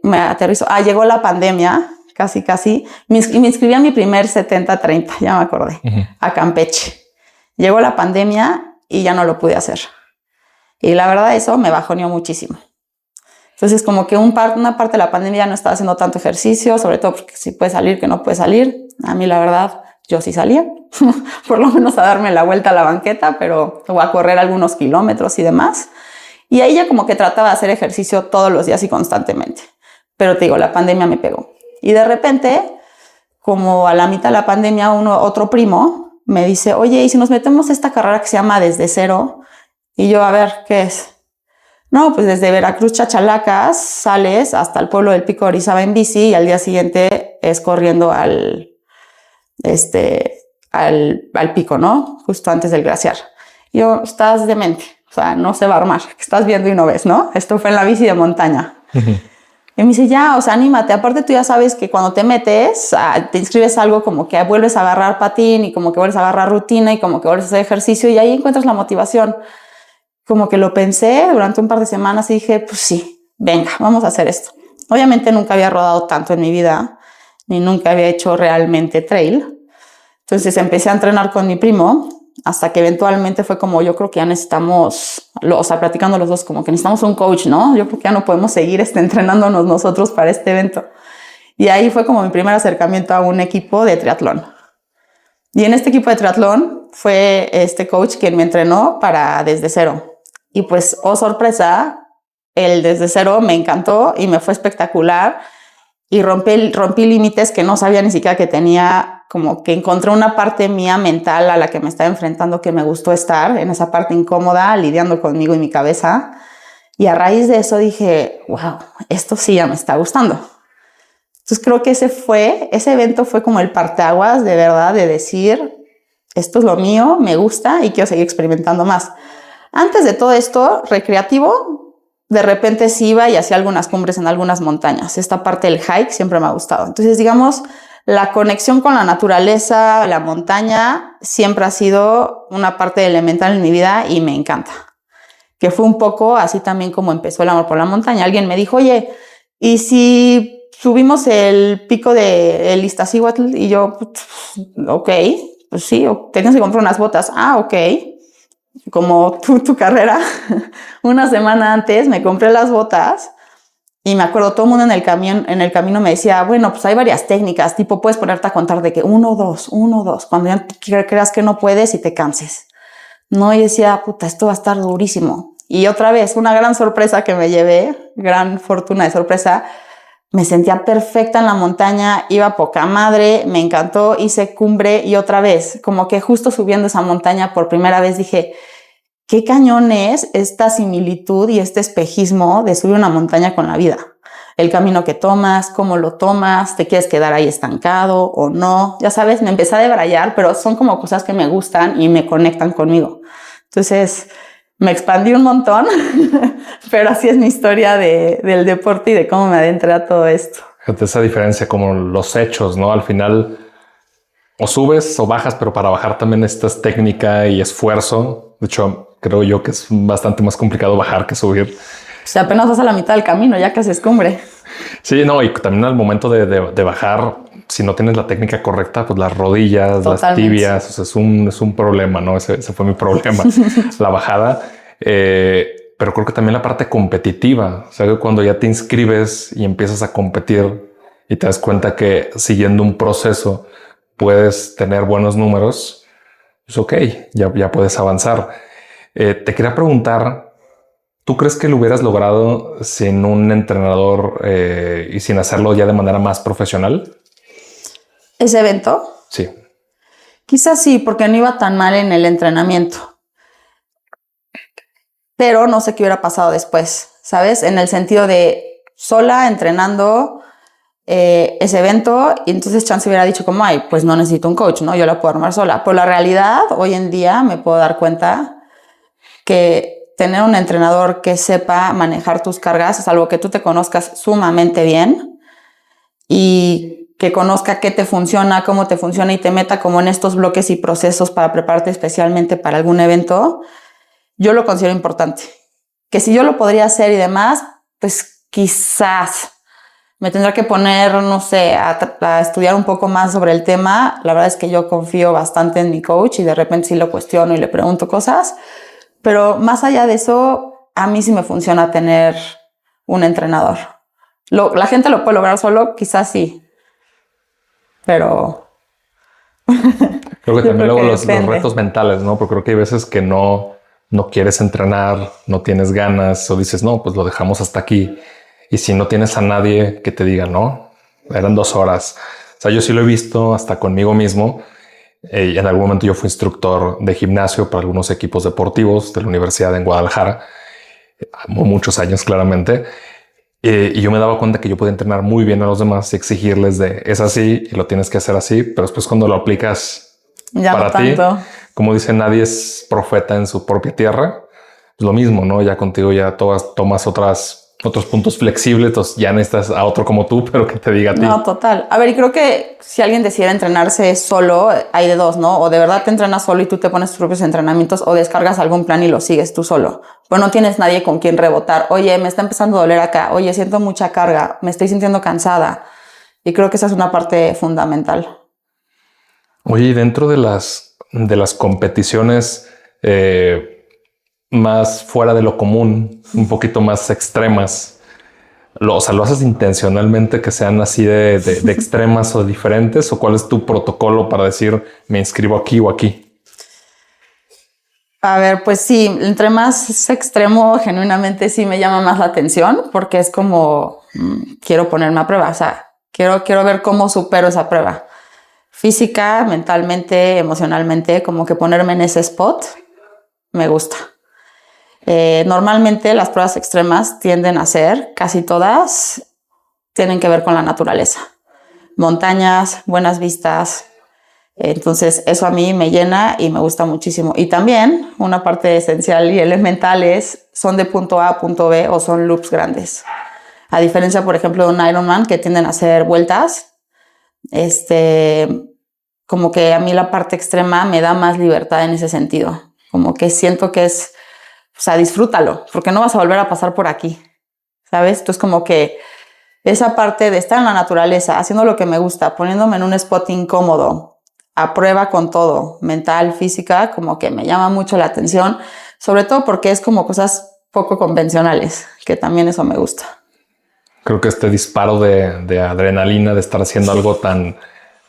me aterrizo. Llegó la pandemia, casi. Me inscribí a mi primer 70-30, ya me acordé, a Campeche. Llegó la pandemia y ya no lo pude hacer. Y la verdad eso me bajoneó muchísimo. Entonces como que una parte de la pandemia ya no estaba haciendo tanto ejercicio, sobre todo porque si puede salir, que no puede salir. A mí la verdad, yo sí salía, por lo menos a darme la vuelta a la banqueta, pero o a correr algunos kilómetros y demás. Y ahí ya como que trataba de hacer ejercicio todos los días y constantemente. Pero te digo, la pandemia me pegó. Y de repente, como a la mitad de la pandemia, otro primo me dice, oye, ¿y si nos metemos a esta carrera que se llama Desde Cero? Y yo, a ver, ¿qué es? No, pues desde Veracruz, Chachalacas, sales hasta el pueblo del Pico de Orizaba en bici y al día siguiente es corriendo al pico, ¿no? Justo antes del glaciar. Y yo, estás demente, o sea, no se va a armar, que estás viendo y no ves, ¿no? Esto fue en la bici de montaña. Y me dice, ya, o sea, anímate. Aparte tú ya sabes que cuando te metes, te inscribes a algo como que vuelves a agarrar patín y como que vuelves a agarrar rutina y como que vuelves a hacer ejercicio y ahí encuentras la motivación. Como que lo pensé durante un par de semanas y dije, pues sí, venga, vamos a hacer esto. Obviamente nunca había rodado tanto en mi vida, ni nunca había hecho realmente trail. Entonces empecé a entrenar con mi primo hasta que eventualmente fue como, yo creo que ya necesitamos, o sea, platicando los dos, como que necesitamos un coach, ¿no? Yo creo que ya no podemos seguir entrenándonos nosotros para este evento. Y ahí fue como mi primer acercamiento a un equipo de triatlón. Y en este equipo de triatlón fue este coach quien me entrenó para Desde Cero. Y pues, oh sorpresa, el Desde Cero me encantó y me fue espectacular. Y rompí límites que no sabía ni siquiera que tenía, como que encontré una parte mía mental a la que me estaba enfrentando que me gustó estar, en esa parte incómoda, lidiando conmigo y mi cabeza. Y a raíz de eso dije, wow, esto sí ya me está gustando. Entonces creo que ese evento fue como el parteaguas de verdad de decir, esto es lo mío, me gusta y quiero seguir experimentando más. Antes de todo esto, recreativo, de repente sí iba y hacía algunas cumbres en algunas montañas. Esta parte del hike siempre me ha gustado. Entonces, digamos, la conexión con la naturaleza, la montaña, siempre ha sido una parte elemental en mi vida y me encanta. Que fue un poco así también como empezó el amor por la montaña. Alguien me dijo, oye, ¿y si subimos el pico del Iztaccíhuatl? Y yo, ok, pues sí, tenías que comprar unas botas. Ok. Como tu carrera, una semana antes me compré las botas y me acuerdo todo el mundo en el camino me decía, bueno, pues hay varias técnicas, tipo puedes ponerte a contar de que 1, 2, 1, 2, cuando ya creas que no puedes y te canses. No, y decía, puta, esto va a estar durísimo. Y otra vez, una gran sorpresa que me llevé, gran fortuna de sorpresa, me sentía perfecta en la montaña, iba poca madre, me encantó, hice cumbre y otra vez, como que justo subiendo esa montaña por primera vez dije, qué cañón es esta similitud y este espejismo de subir una montaña con la vida. El camino que tomas, cómo lo tomas, te quieres quedar ahí estancado o no. Ya sabes, me empecé a debrayar, pero son como cosas que me gustan y me conectan conmigo. Entonces, me expandí un montón, pero así es mi historia del deporte y de cómo me adentré a todo esto. Fíjate esa diferencia, como los hechos, ¿no? Al final, o subes o bajas, pero para bajar también necesitas técnica y esfuerzo. De hecho, creo yo que es bastante más complicado bajar que subir. O sea, apenas vas a la mitad del camino, ya casi es cumbre. Sí, no, y también al momento de bajar, si no tienes la técnica correcta, pues las rodillas, totalmente, las tibias, o sea, es un problema, ¿no? Ese fue mi problema, la bajada. Pero creo que también la parte competitiva, o sea, que cuando ya te inscribes y empiezas a competir y te das cuenta que siguiendo un proceso puedes tener buenos números, es ok, ya puedes avanzar. Te quería preguntar, ¿tú crees que lo hubieras logrado sin un entrenador y sin hacerlo ya de manera más profesional? ¿Ese evento? Sí. Quizás sí, porque no iba tan mal en el entrenamiento. Pero no sé qué hubiera pasado después, ¿sabes? En el sentido de sola entrenando ese evento y entonces chance hubiera dicho como, ay, pues no necesito un coach, ¿no? Yo la puedo armar sola. Pero la realidad, hoy en día me puedo dar cuenta que tener un entrenador que sepa manejar tus cargas es algo que tú te conozcas sumamente bien y que conozca qué te funciona, cómo te funciona y te meta como en estos bloques y procesos para prepararte especialmente para algún evento, yo lo considero importante. Que si yo lo podría hacer y demás, pues quizás me tendrá que poner, no sé, a estudiar un poco más sobre el tema. La verdad es que yo confío bastante en mi coach y de repente sí lo cuestiono y le pregunto cosas. Pero más allá de eso, a mí sí me funciona tener un entrenador. La gente lo puede lograr solo, quizás sí. Pero Creo que yo también creo luego que los depende. retos mentales, ¿no? Porque creo que hay veces que no quieres entrenar, no tienes ganas o dices, no, pues lo dejamos hasta aquí. Y si no tienes a nadie que te diga, no, eran 2 horas. O sea, yo sí lo he visto hasta conmigo mismo. En algún momento yo fui instructor de gimnasio para algunos equipos deportivos de la universidad en Guadalajara, muchos años claramente. Y yo me daba cuenta que yo podía entrenar muy bien a los demás y exigirles de es así y lo tienes que hacer así, pero después cuando lo aplicas Ya no para ti, tanto. como dice, nadie es profeta en su propia tierra. Es lo mismo, ¿no? Ya contigo ya tomas otros puntos flexibles, entonces ya necesitas a otro como tú, pero que te diga a No, ti. total. A ver, y creo que si alguien decidiera entrenarse solo, hay de dos, ¿no? O de verdad te entrenas solo y tú te pones tus propios entrenamientos o descargas algún plan y lo sigues tú solo. Pero no tienes nadie con quien rebotar. Oye, me está empezando a doler acá. Oye, siento mucha carga. Me estoy sintiendo cansada. Y creo que esa es una parte fundamental. Oye, y dentro de las competiciones más fuera de lo común, un poquito más extremas, o sea, ¿lo haces intencionalmente que sean así de extremas o diferentes? ¿O cuál es tu protocolo para decir me inscribo aquí o aquí? A ver, pues sí, entre más es extremo, genuinamente sí me llama más la atención porque es como, quiero ponerme a prueba, o sea, quiero ver cómo supero esa prueba. Física, mentalmente, emocionalmente, como que ponerme en ese spot, me gusta. Normalmente las pruebas extremas tienden a ser, casi todas, tienen que ver con la naturaleza. Montañas, buenas vistas. Entonces eso a mí me llena y me gusta muchísimo. Y también una parte esencial y elemental es, son de punto A a punto B o son loops grandes. A diferencia, por ejemplo, de un Ironman que tienden a hacer vueltas, como que a mí la parte extrema me da más libertad en ese sentido. Como que siento que es, o sea, disfrútalo, porque no vas a volver a pasar por aquí, ¿sabes? Entonces como que esa parte de estar en la naturaleza, haciendo lo que me gusta, poniéndome en un spot incómodo, a prueba con todo, mental, física, como que me llama mucho la atención, sobre todo porque es como cosas poco convencionales, que también eso me gusta. Creo que este disparo de adrenalina de estar haciendo algo tan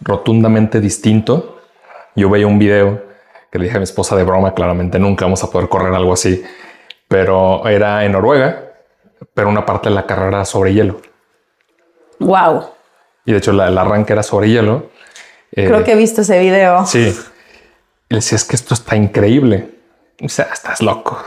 rotundamente distinto. Yo veía un video que le dije a mi esposa de broma, claramente nunca vamos a poder correr algo así, pero era en Noruega, pero una parte de la carrera era sobre hielo. Wow, Y de hecho el arranque era sobre hielo. creo que he visto ese video. Sí. Y le decía, es que esto está increíble. O sea, estás loco.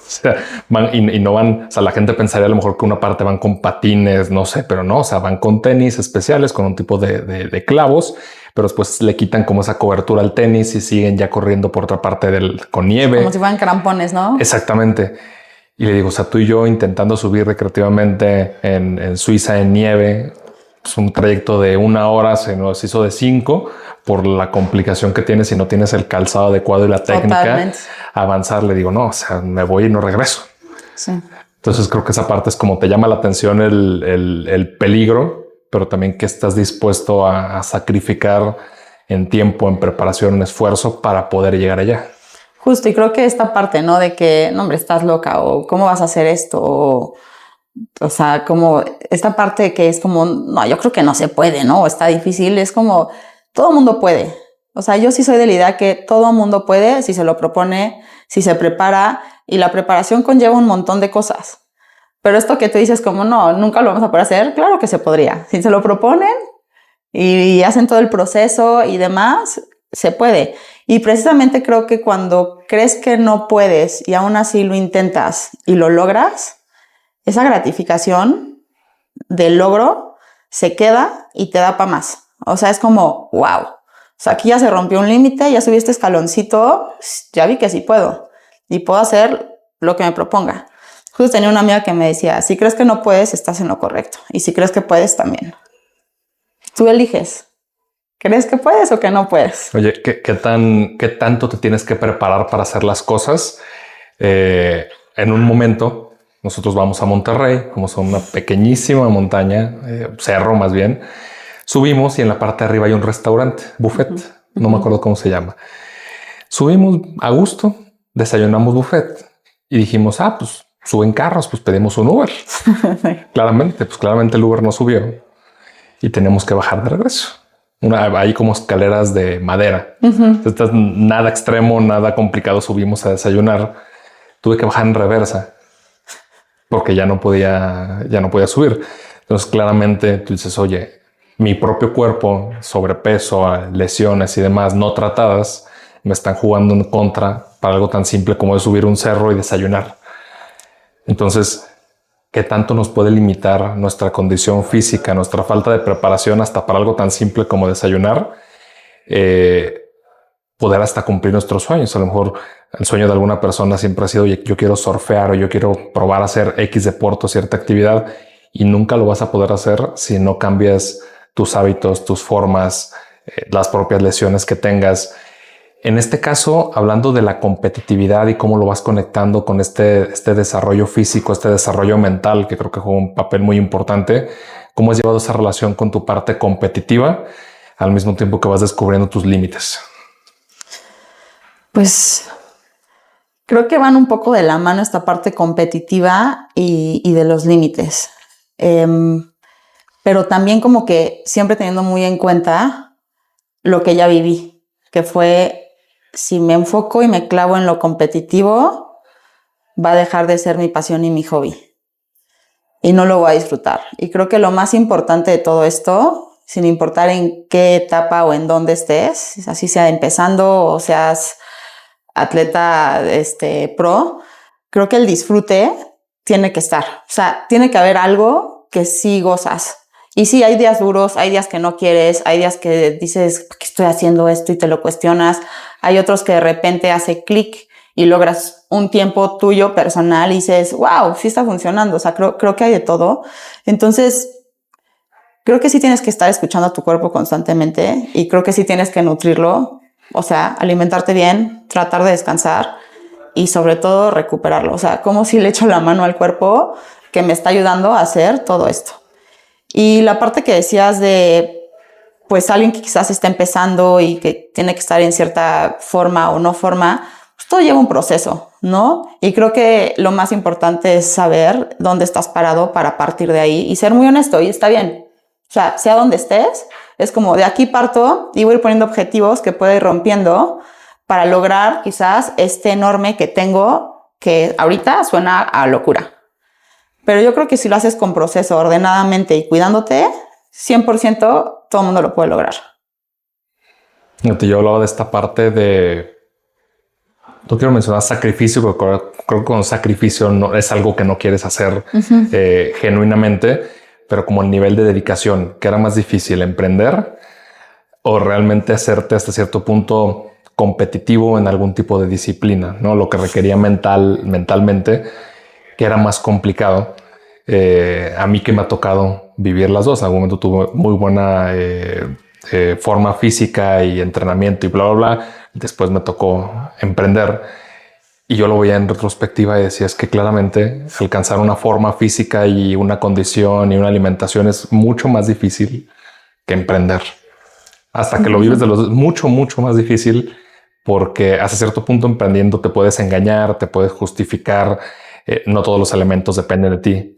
O sea, van y no van. O sea, la gente pensaría a lo mejor que una parte van con patines, no sé, pero no. O sea, van con tenis especiales, con un tipo de clavos, pero después le quitan como esa cobertura al tenis y siguen ya corriendo por otra parte con nieve. Como si fueran crampones, ¿no? Exactamente. Y le digo, o sea, tú y yo intentando subir recreativamente en Suiza en nieve, es un trayecto de 1 hora, se nos hizo de 5 por la complicación que tienes si no tienes el calzado adecuado y la técnica. Totalmente. Avanzar, le digo, no, o sea, me voy y no regreso. Sí. Entonces creo que esa parte es como te llama la atención el peligro, pero también que estás dispuesto a sacrificar en tiempo, en preparación, en esfuerzo para poder llegar allá. Justo, y creo que esta parte, ¿no? De que, no, hombre, estás loca, o cómo vas a hacer esto, o sea, como esta parte que es como, no, yo creo que no se puede, ¿no? O está difícil, es como, todo mundo puede. O sea, yo sí soy de la idea que todo mundo puede si se lo propone, si se prepara, y la preparación conlleva un montón de cosas. Pero esto que tú dices como, no, nunca lo vamos a poder hacer, claro que se podría. Si se lo proponen y hacen todo el proceso y demás, se puede. Y precisamente creo que cuando crees que no puedes y aún así lo intentas y lo logras, esa gratificación del logro se queda y te da para más. O sea, es como, wow. O sea, aquí ya se rompió un límite, ya subí este escaloncito, ya vi que sí puedo. Y puedo hacer lo que me proponga. Justo tenía una amiga que me decía, si crees que no puedes, estás en lo correcto. Y si crees que puedes, también. Tú eliges. ¿Crees que puedes o que no puedes? Oye, ¿qué tanto te tienes que preparar para hacer las cosas? En un momento, nosotros vamos a Monterrey, vamos a una pequeñísima montaña, cerro más bien. Subimos y en la parte de arriba hay un restaurante, buffet, no me acuerdo cómo se llama. Subimos a gusto, desayunamos buffet y dijimos, pues suben carros, pues pedimos un Uber. Claramente el Uber no subió y tenemos que bajar de regreso. Hay como escaleras de madera. Entonces, nada extremo, nada complicado. Subimos a desayunar. Tuve que bajar en reversa porque ya no podía subir. Entonces, claramente tú dices, oye, mi propio cuerpo, sobrepeso, lesiones y demás no tratadas, me están jugando en contra para algo tan simple como es subir un cerro y desayunar. Entonces, ¿qué tanto nos puede limitar nuestra condición física, nuestra falta de preparación hasta para algo tan simple como desayunar? Poder hasta cumplir nuestros sueños. A lo mejor el sueño de alguna persona siempre ha sido, oye, yo quiero surfear o yo quiero probar a hacer X deporte o cierta actividad, y nunca lo vas a poder hacer si no cambias tus hábitos, tus formas, las propias lesiones que tengas. En este caso, hablando de la competitividad y cómo lo vas conectando con este desarrollo físico, este desarrollo mental, que creo que juega un papel muy importante, ¿cómo has llevado esa relación con tu parte competitiva al mismo tiempo que vas descubriendo tus límites? Pues creo que van un poco de la mano esta parte competitiva y de los límites. Pero también como que siempre teniendo muy en cuenta lo que ya viví, que fue, si me enfoco y me clavo en lo competitivo, va a dejar de ser mi pasión y mi hobby. Y no lo voy a disfrutar. Y creo que lo más importante de todo esto, sin importar en qué etapa o en dónde estés, así sea empezando o seas atleta pro, creo que el disfrute tiene que estar. O sea, tiene que haber algo que sí gozas. Y sí, hay días duros, hay días que no quieres, hay días que dices, ¿por qué estoy haciendo esto? Y te lo cuestionas. Hay otros que de repente hace clic y logras un tiempo tuyo personal y dices, wow, sí está funcionando. O sea, creo que hay de todo. Entonces, creo que sí tienes que estar escuchando a tu cuerpo constantemente y creo que sí tienes que nutrirlo. O sea, alimentarte bien, tratar de descansar y sobre todo recuperarlo. O sea, como si le echo la mano al cuerpo que me está ayudando a hacer todo esto. Y la parte que decías de, pues, alguien que quizás está empezando y que tiene que estar en cierta forma o no forma, pues todo lleva un proceso, ¿no? Y creo que lo más importante es saber dónde estás parado para partir de ahí y ser muy honesto, y está bien. O sea donde estés, es como de aquí parto y voy a ir poniendo objetivos que puedo ir rompiendo para lograr quizás este enorme que tengo, que ahorita suena a locura. Pero yo creo que si lo haces con proceso, ordenadamente y cuidándote, 100% todo el mundo lo puede lograr. Yo hablaba de esta parte de... No quiero mencionar sacrificio, porque creo que con sacrificio no, es algo que no quieres hacer genuinamente, pero como el nivel de dedicación, que era más difícil emprender o realmente hacerte hasta cierto punto competitivo en algún tipo de disciplina, ¿no? Lo que requería mentalmente, que era más complicado. A mí que me ha tocado vivir las dos. En algún momento tuve muy buena forma física y entrenamiento y bla, bla, bla. Después me tocó emprender y yo lo veía en retrospectiva y decía, es que claramente alcanzar una forma física y una condición y una alimentación es mucho más difícil que emprender. Hasta que lo vives de los mucho, mucho más difícil, porque hasta cierto punto emprendiendo te puedes engañar, te puedes justificar. No todos los elementos dependen de ti,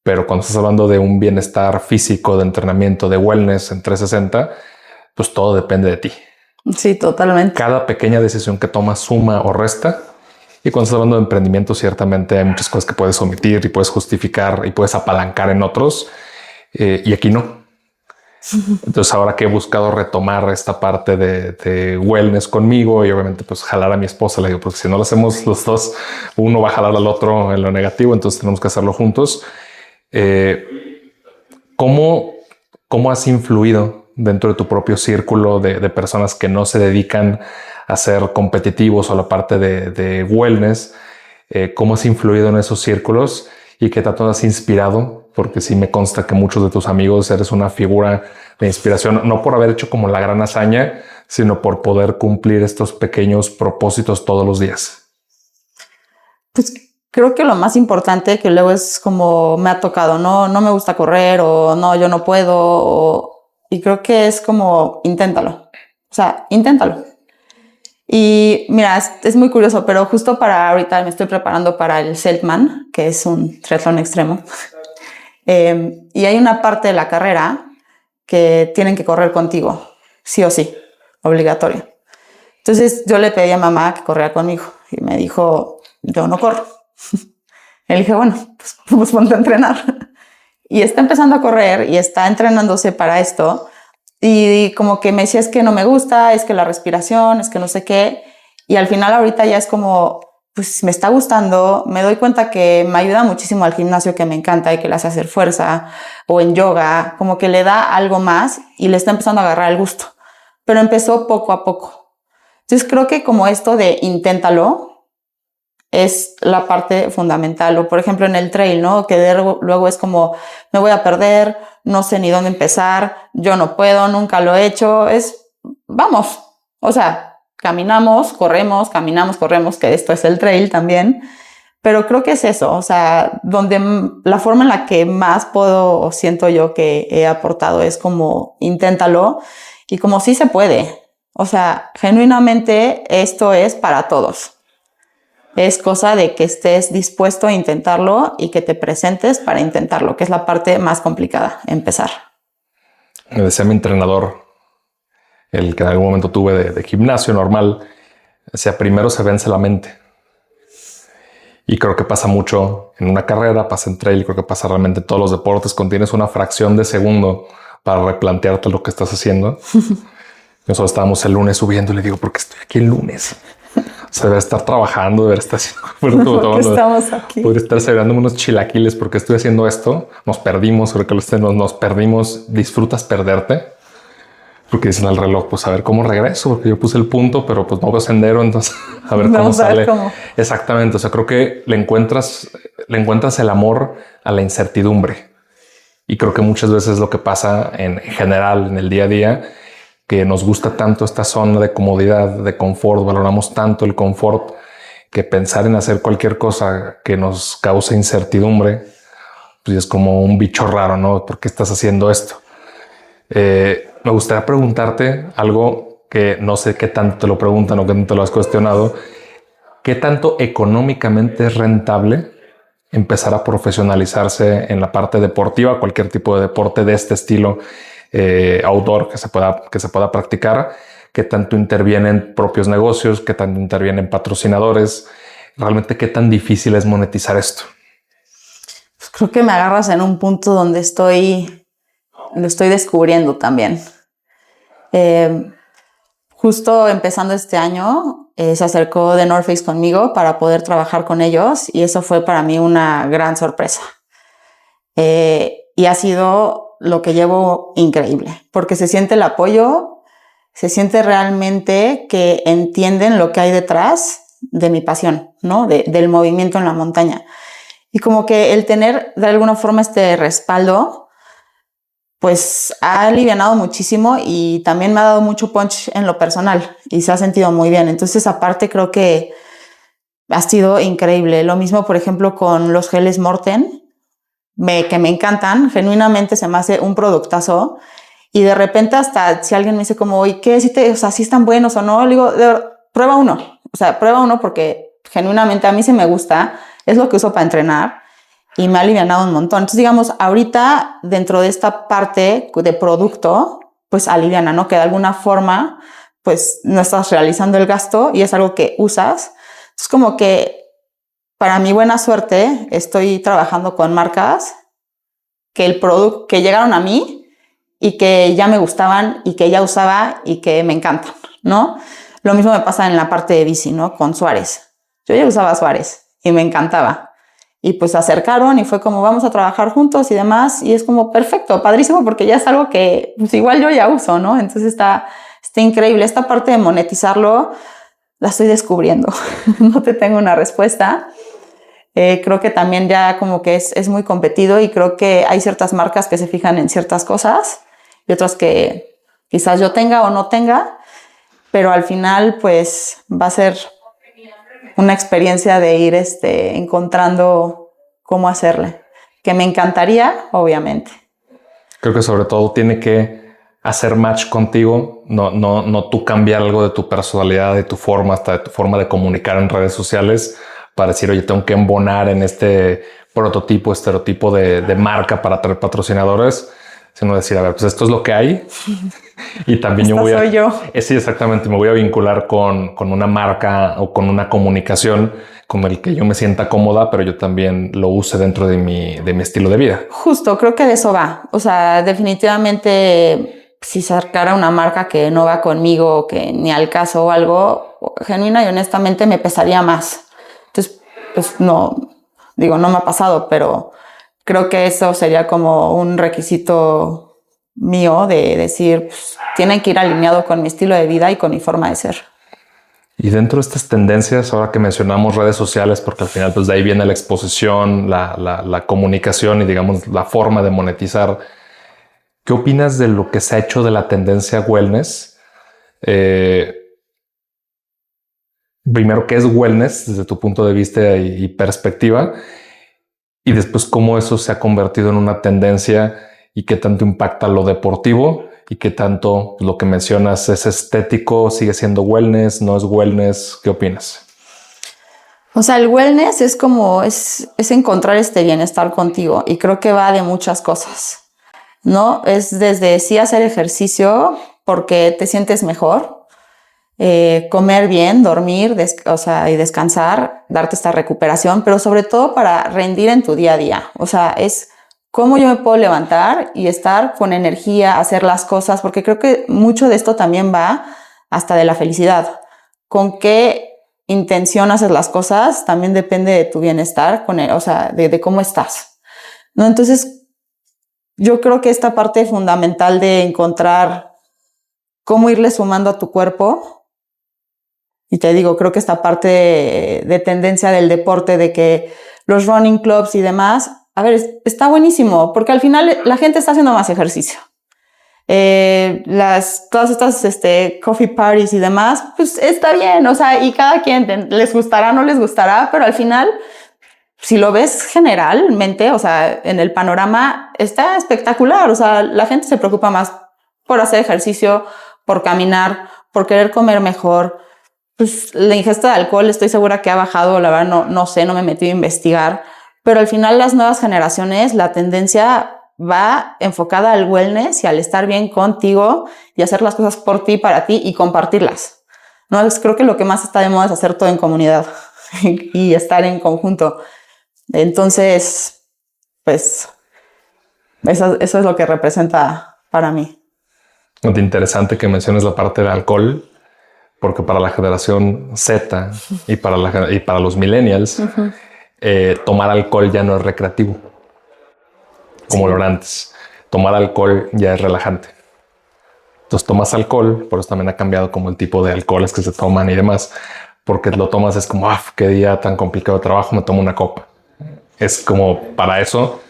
pero cuando estás hablando de un bienestar físico, de entrenamiento, de wellness en 360, pues todo depende de ti. Sí, totalmente. Cada pequeña decisión que tomas suma o resta. Y cuando estás hablando de emprendimiento, ciertamente hay muchas cosas que puedes omitir y puedes justificar y puedes apalancar en otros. Y aquí no. Entonces ahora que he buscado retomar esta parte de wellness conmigo y obviamente pues jalar a mi esposa, le digo, porque si no lo hacemos los dos, uno va a jalar al otro en lo negativo, entonces tenemos que hacerlo juntos. ¿Cómo has influido dentro de tu propio círculo de personas que no se dedican a ser competitivos o a la parte de wellness? ¿Cómo has influido en esos círculos y qué tanto has inspirado? Porque sí me consta que muchos de tus amigos eres una figura de inspiración, no por haber hecho como la gran hazaña, sino por poder cumplir estos pequeños propósitos todos los días? Pues creo que lo más importante que luego es como me ha tocado, no me gusta correr o no, yo no puedo. Y creo que es como inténtalo. O sea, inténtalo. Y mira, es muy curioso, pero justo para ahorita me estoy preparando para el Selkman, que es un triatlón extremo. Y hay una parte de la carrera que tienen que correr contigo, sí o sí, obligatorio. Entonces yo le pedí a mamá que corriera conmigo y me dijo, yo no corro. Y le dije, bueno, pues ponte a entrenar. Y está empezando a correr y está entrenándose para esto. Y como que me decía, es que no me gusta, es que la respiración, es que no sé qué. Y al final ahorita ya es como, pues me está gustando, me doy cuenta que me ayuda muchísimo al gimnasio que me encanta y que le hace hacer fuerza, o en yoga, como que le da algo más y le está empezando a agarrar el gusto. Pero empezó poco a poco. Entonces creo que como esto de inténtalo es la parte fundamental. O por ejemplo en el trail, ¿no? Que luego es como, me voy a perder, no sé ni dónde empezar, yo no puedo, nunca lo he hecho. Vamos, o sea, caminamos, corremos, que esto es el trail también. Pero creo que es eso, o sea, la forma en la que más puedo o siento yo que he aportado es como inténtalo y como sí se puede. O sea, genuinamente esto es para todos. Es cosa de que estés dispuesto a intentarlo y que te presentes para intentarlo, que es la parte más complicada, empezar. Me decía mi entrenador, el que en algún momento tuve de gimnasio normal, decía, primero se vence la mente. Y creo que pasa mucho en una carrera, pasa en trail, creo que pasa realmente en todos los deportes, cuando tienes una fracción de segundo para replantearte lo que estás haciendo. Nosotros estábamos el lunes subiendo y le digo, ¿por qué estoy aquí el lunes? O sea, debería estar trabajando, debería estar haciendo... ¿Por qué estamos aquí? Podría estar celebrando unos chilaquiles porque estoy haciendo esto. Nos perdimos, creo que nos perdimos. Disfrutas perderte. Porque dicen al reloj, pues a ver cómo regreso, porque yo puse el punto, pero pues no veo sendero, entonces a ver cómo sale. Exactamente, o sea, creo que le encuentras el amor a la incertidumbre. Y creo que muchas veces es lo que pasa en general, en el día a día, que nos gusta tanto esta zona de comodidad, de confort, valoramos tanto el confort, que pensar en hacer cualquier cosa que nos cause incertidumbre, pues es como un bicho raro, ¿no? ¿Por qué estás haciendo esto? Me gustaría preguntarte algo que no sé qué tanto te lo preguntan o qué tanto lo has cuestionado. ¿Qué tanto económicamente es rentable empezar a profesionalizarse en la parte deportiva, cualquier tipo de deporte de este estilo outdoor que se pueda practicar? ¿Qué tanto intervienen propios negocios? ¿Qué tanto intervienen patrocinadores? ¿Realmente qué tan difícil es monetizar esto? Pues creo que me agarras en un punto donde lo estoy descubriendo también. Justo empezando este año, se acercó The North Face conmigo para poder trabajar con ellos y eso fue para mí una gran sorpresa. Y ha sido lo que llevo increíble, porque se siente el apoyo, se siente realmente que entienden lo que hay detrás de mi pasión, ¿no? Del movimiento en la montaña. Y como que el tener de alguna forma este respaldo, pues ha alivianado muchísimo y también me ha dado mucho punch en lo personal y se ha sentido muy bien. Entonces, aparte, creo que ha sido increíble. Lo mismo, por ejemplo, con los geles Morten, que me encantan. Genuinamente se me hace un productazo. Y de repente hasta si alguien me dice como, ¿y qué? O sea, ¿sí están buenos o no? Le digo, prueba uno. O sea, prueba uno porque genuinamente a mí sí me gusta. Es lo que uso para entrenar. Y me ha alivianado un montón. Entonces, digamos, ahorita dentro de esta parte de producto, pues aliviana, ¿no? Que de alguna forma, pues no estás realizando el gasto y es algo que usas. Entonces, como que para mi buena suerte, estoy trabajando con marcas que llegaron a mí y que ya me gustaban y que ya usaba y que me encantan, ¿no? Lo mismo me pasa en la parte de bici, ¿no? Con Suárez. Yo ya usaba Suárez y me encantaba. Y pues se acercaron y fue como vamos a trabajar juntos y demás. Y es como perfecto, padrísimo, porque ya es algo que pues igual yo ya uso, ¿no? Entonces está increíble. Esta parte de monetizarlo la estoy descubriendo. No te tengo una respuesta. Creo que también ya como que es muy competido y creo que hay ciertas marcas que se fijan en ciertas cosas y otras que quizás yo tenga o no tenga, pero al final pues va a ser una experiencia de ir encontrando cómo hacerle, que me encantaría, obviamente. Creo que sobre todo tiene que hacer match contigo, no tú cambiar algo de tu personalidad, de tu forma, hasta de tu forma de comunicar en redes sociales para decir, oye, tengo que embonar en este prototipo, estereotipo de marca para atraer patrocinadores, sino decir, a ver, pues esto es lo que hay. Y también Esta soy yo. Sí, exactamente, me voy a vincular con una marca o con una comunicación con el que yo me sienta cómoda, pero yo también lo use dentro de mi estilo de vida. Justo, creo que de eso va. O sea, definitivamente, si sacara una marca que no va conmigo, que ni al caso o algo, genuina y honestamente me pesaría más. Entonces, pues no, digo, no me ha pasado, pero creo que eso sería como un requisito mío de decir, pues, tiene que ir alineado con mi estilo de vida y con mi forma de ser. Y dentro de estas tendencias, ahora que mencionamos redes sociales, porque al final pues de ahí viene la exposición, la comunicación y digamos la forma de monetizar, ¿qué opinas de lo que se ha hecho de la tendencia wellness? Primero, ¿qué es wellness desde tu punto de vista y perspectiva? Y después, ¿cómo eso se ha convertido en una tendencia y qué tanto impacta lo deportivo? Y qué tanto lo que mencionas es estético, sigue siendo wellness, no es wellness. ¿Qué opinas? O sea, el wellness es como, es encontrar este bienestar contigo y creo que va de muchas cosas, ¿no? Es desde sí hacer ejercicio porque te sientes mejor, comer bien, dormir, o sea, y descansar, darte esta recuperación, pero sobre todo para rendir en tu día a día. O sea, es cómo yo me puedo levantar y estar con energía, hacer las cosas, porque creo que mucho de esto también va hasta de la felicidad. ¿Con qué intención haces las cosas? También depende de tu bienestar, o sea, de cómo estás, ¿no? Entonces, yo creo que esta parte fundamental de encontrar cómo irle sumando a tu cuerpo, y te digo, creo que esta parte de tendencia del deporte, de que los running clubs y demás, a ver, está buenísimo, porque al final la gente está haciendo más ejercicio. Todas estas coffee parties y demás, pues está bien, o sea, y cada quien les gustará, no les gustará, pero al final, si lo ves generalmente, o sea, en el panorama está espectacular, o sea, la gente se preocupa más por hacer ejercicio, por caminar, por querer comer mejor. Pues la ingesta de alcohol estoy segura que ha bajado, la verdad no sé, no me he metido a investigar, pero al final las nuevas generaciones, la tendencia va enfocada al wellness y al estar bien contigo y hacer las cosas por ti, para ti y compartirlas. No, creo que lo que más está de moda es hacer todo en comunidad y estar en conjunto. Entonces, pues eso es lo que representa para mí. Es interesante que menciones la parte del alcohol, porque para la generación Z y para los millennials, tomar alcohol ya no es recreativo, como lo era antes. Tomar alcohol ya es relajante. Entonces tomas alcohol, por eso también ha cambiado como el tipo de alcoholes que se toman y demás, porque lo tomas es como, qué día tan complicado de trabajo, me tomo una copa. Es como para eso.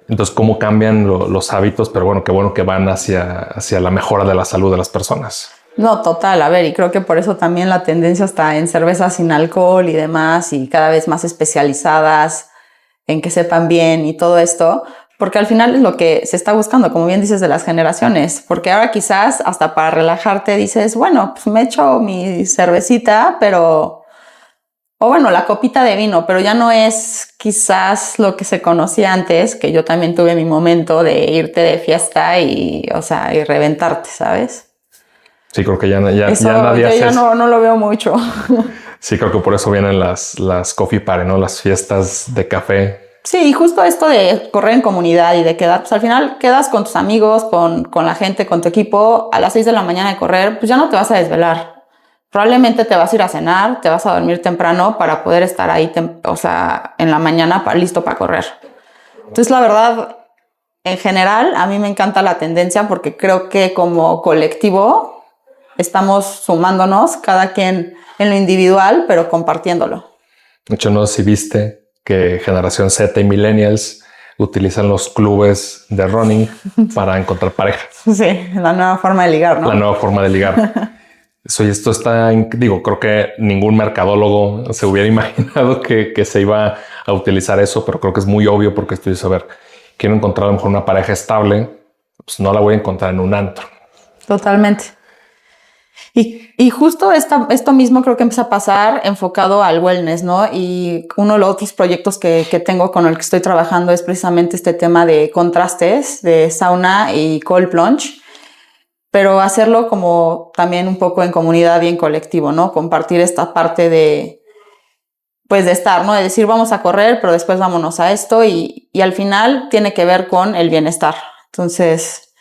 Entonces, ¿cómo cambian los hábitos? Pero qué bueno que van hacia la mejora de la salud de las personas. No, total, a ver, y creo que por eso también la tendencia está en cervezas sin alcohol y demás, y cada vez más especializadas en que sepan bien y todo esto, porque al final es lo que se está buscando, como bien dices, de las generaciones, porque ahora quizás hasta para relajarte dices, bueno, pues me echo mi cervecita, o bueno, la copita de vino, pero ya no es quizás lo que se conocía antes, que yo también tuve mi momento de irte de fiesta y reventarte, ¿sabes? Sí, creo que ya nadie hace eso. No lo veo mucho. Sí, creo que por eso vienen las coffee party, ¿no? Las fiestas de café. Sí, y justo esto de correr en comunidad y de quedar, pues al final quedas con tus amigos, con la gente, con tu equipo, a las 6 de la mañana de correr, pues ya no te vas a desvelar. Probablemente te vas a ir a cenar, te vas a dormir temprano para poder estar ahí, en la mañana listo para correr. Entonces, la verdad, en general, a mí me encanta la tendencia porque creo que como colectivo estamos sumándonos, cada quien en lo individual, pero compartiéndolo. De hecho, no sé si viste que generación Z y millennials utilizan los clubes de running para encontrar pareja. Sí, la nueva forma de ligar, ¿no? La nueva forma de ligar. Esto está, digo, creo que ningún mercadólogo se hubiera imaginado que se iba a utilizar eso, pero creo que es muy obvio porque estoy a ver, quiero encontrar a lo mejor una pareja estable, pues no la voy a encontrar en un antro. Totalmente. Y justo esto mismo creo que empieza a pasar enfocado al wellness, ¿no? Y uno de los otros proyectos que tengo con el que estoy trabajando es precisamente este tema de contrastes, de sauna y cold plunge, pero hacerlo como también un poco en comunidad y en colectivo, ¿no? Compartir esta parte de, pues de estar, ¿no? De decir vamos a correr, pero después vámonos a esto y al final tiene que ver con el bienestar. Entonces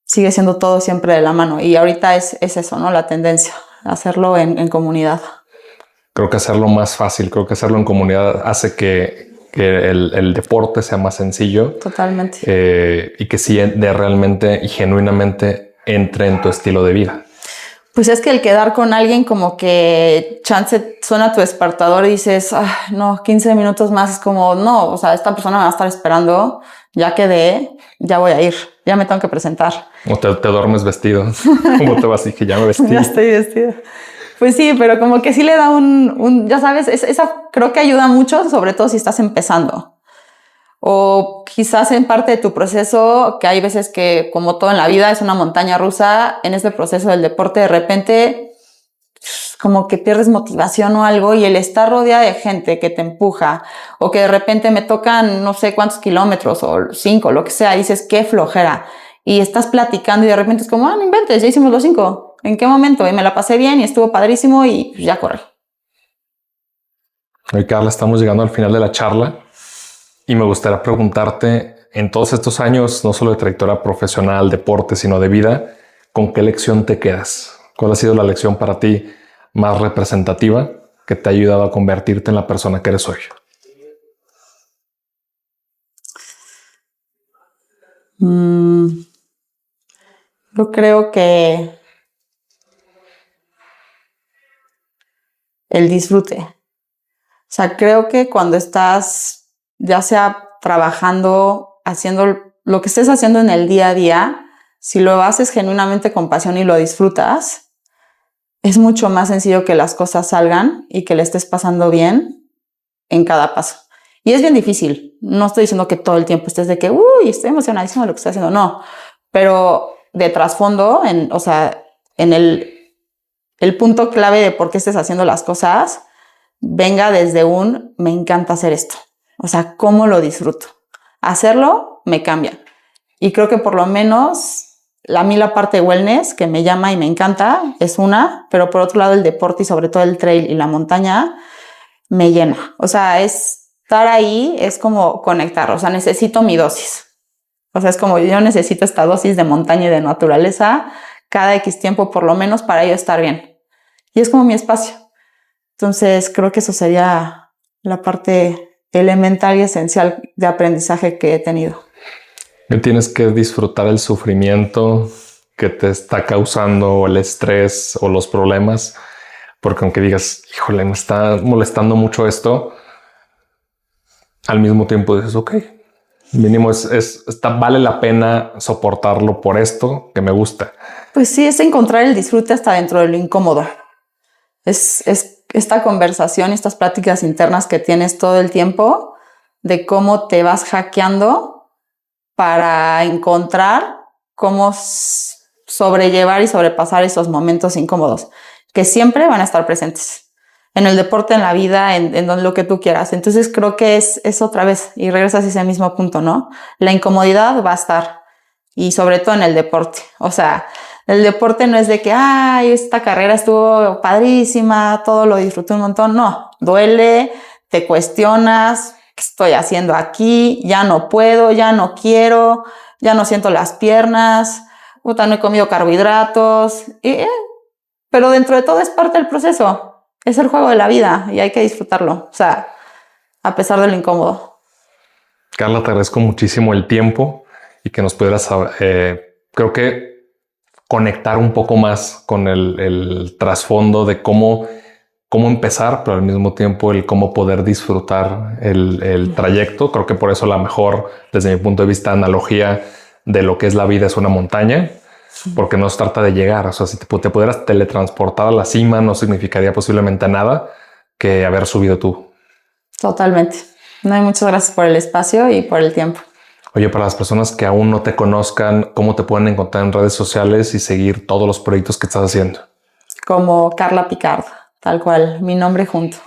sigue siendo todo siempre de la mano. Y ahorita es eso, ¿no? La tendencia, hacerlo en comunidad. Creo que hacerlo más fácil, creo que hacerlo en comunidad hace que el deporte sea más sencillo. Totalmente. Y que sí de realmente y genuinamente entre en tu estilo de vida. Pues es que el quedar con alguien como que chance suena tu despertador y dices, no, 15 minutos más, es como, no, o sea, esta persona me va a estar esperando, ya quedé, ya voy a ir, ya me tengo que presentar. O te duermes vestido, como te vas y que ya me vestí. Ya estoy vestida. Pues sí, pero como que sí le da ya sabes, esa creo que ayuda mucho, sobre todo si estás empezando. O quizás en parte de tu proceso, que hay veces que, como todo en la vida, es una montaña rusa, en este proceso del deporte de repente como que pierdes motivación o algo y el estar rodeada de gente que te empuja o que de repente me tocan no sé cuántos kilómetros o 5, lo que sea, dices qué flojera y estás platicando y de repente es como, no inventes, ya hicimos los 5, ¿en qué momento? Y me la pasé bien y estuvo padrísimo y pues ya corrí. Oye, Carla, estamos llegando al final de la charla. Y me gustaría preguntarte, en todos estos años, no solo de trayectoria profesional, deporte, sino de vida, ¿con qué lección te quedas? ¿Cuál ha sido la lección para ti más representativa que te ha ayudado a convertirte en la persona que eres hoy? Yo creo que el disfrute. O sea, creo que cuando estás ya sea trabajando, haciendo lo que estés haciendo en el día a día, si lo haces genuinamente con pasión y lo disfrutas, es mucho más sencillo que las cosas salgan y que le estés pasando bien en cada paso. Y es bien difícil. No estoy diciendo que todo el tiempo estés de que, estoy emocionadísimo de lo que estoy haciendo. No, pero de trasfondo, o sea, en el punto clave de por qué estés haciendo las cosas, venga desde me encanta hacer esto. O sea, cómo lo disfruto. Hacerlo me cambia. Y creo que por lo menos a mí la parte de wellness que me llama y me encanta es una, pero por otro lado el deporte y sobre todo el trail y la montaña me llena. O sea, estar ahí es como conectar. O sea, necesito mi dosis. O sea, es como yo necesito esta dosis de montaña y de naturaleza cada X tiempo por lo menos para yo estar bien. Y es como mi espacio. Entonces, creo que eso sería la parte elemental y esencial de aprendizaje que he tenido. Tienes que disfrutar el sufrimiento que te está causando el estrés o los problemas, porque aunque digas, híjole, me está molestando mucho esto, al mismo tiempo dices, ok, mínimo vale la pena soportarlo por esto que me gusta. Pues sí, es encontrar el disfrute hasta dentro de lo incómodo. Es esta conversación, estas pláticas internas que tienes todo el tiempo de cómo te vas hackeando para encontrar cómo sobrellevar y sobrepasar esos momentos incómodos que siempre van a estar presentes en el deporte, en la vida, en lo que tú quieras. Entonces creo que es otra vez y regresas a ese mismo punto, ¿no? La incomodidad va a estar y sobre todo en el deporte. O sea, el deporte no es de que, esta carrera estuvo padrísima, todo lo disfruté un montón. No, duele, te cuestionas, ¿qué estoy haciendo aquí? Ya no puedo, ya no quiero, ya no siento las piernas, no he comido carbohidratos. Pero dentro de todo es parte del proceso. Es el juego de la vida y hay que disfrutarlo. O sea, a pesar de lo incómodo. Carla, te agradezco muchísimo el tiempo y que nos pudieras, creo que conectar un poco más con el trasfondo de cómo cómo empezar, pero al mismo tiempo el cómo poder disfrutar el trayecto. Creo que por eso la mejor, desde mi punto de vista, analogía de lo que es la vida es una montaña, porque no se trata de llegar. O sea, si te pudieras teletransportar a la cima, no significaría posiblemente nada que haber subido tú. Totalmente. No, hay muchas gracias por el espacio y por el tiempo. Oye, para las personas que aún no te conozcan, ¿cómo te pueden encontrar en redes sociales y seguir todos los proyectos que estás haciendo? Como Carla Picard, tal cual, mi nombre junto.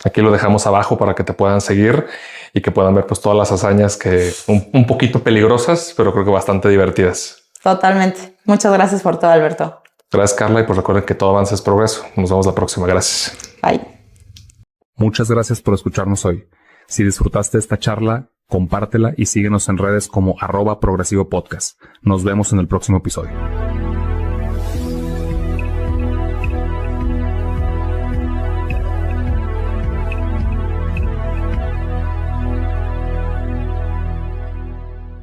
Aquí lo dejamos abajo para que te puedan seguir y que puedan ver pues todas las hazañas que un poquito peligrosas, pero creo que bastante divertidas. Totalmente. Muchas gracias por todo, Alberto. Gracias, Carla, y pues recuerden que todo avance es progreso. Nos vemos la próxima. Gracias. Bye. Muchas gracias por escucharnos hoy. Si disfrutaste esta charla, compártela y síguenos en redes como @progresivopodcast. Nos vemos en el próximo episodio.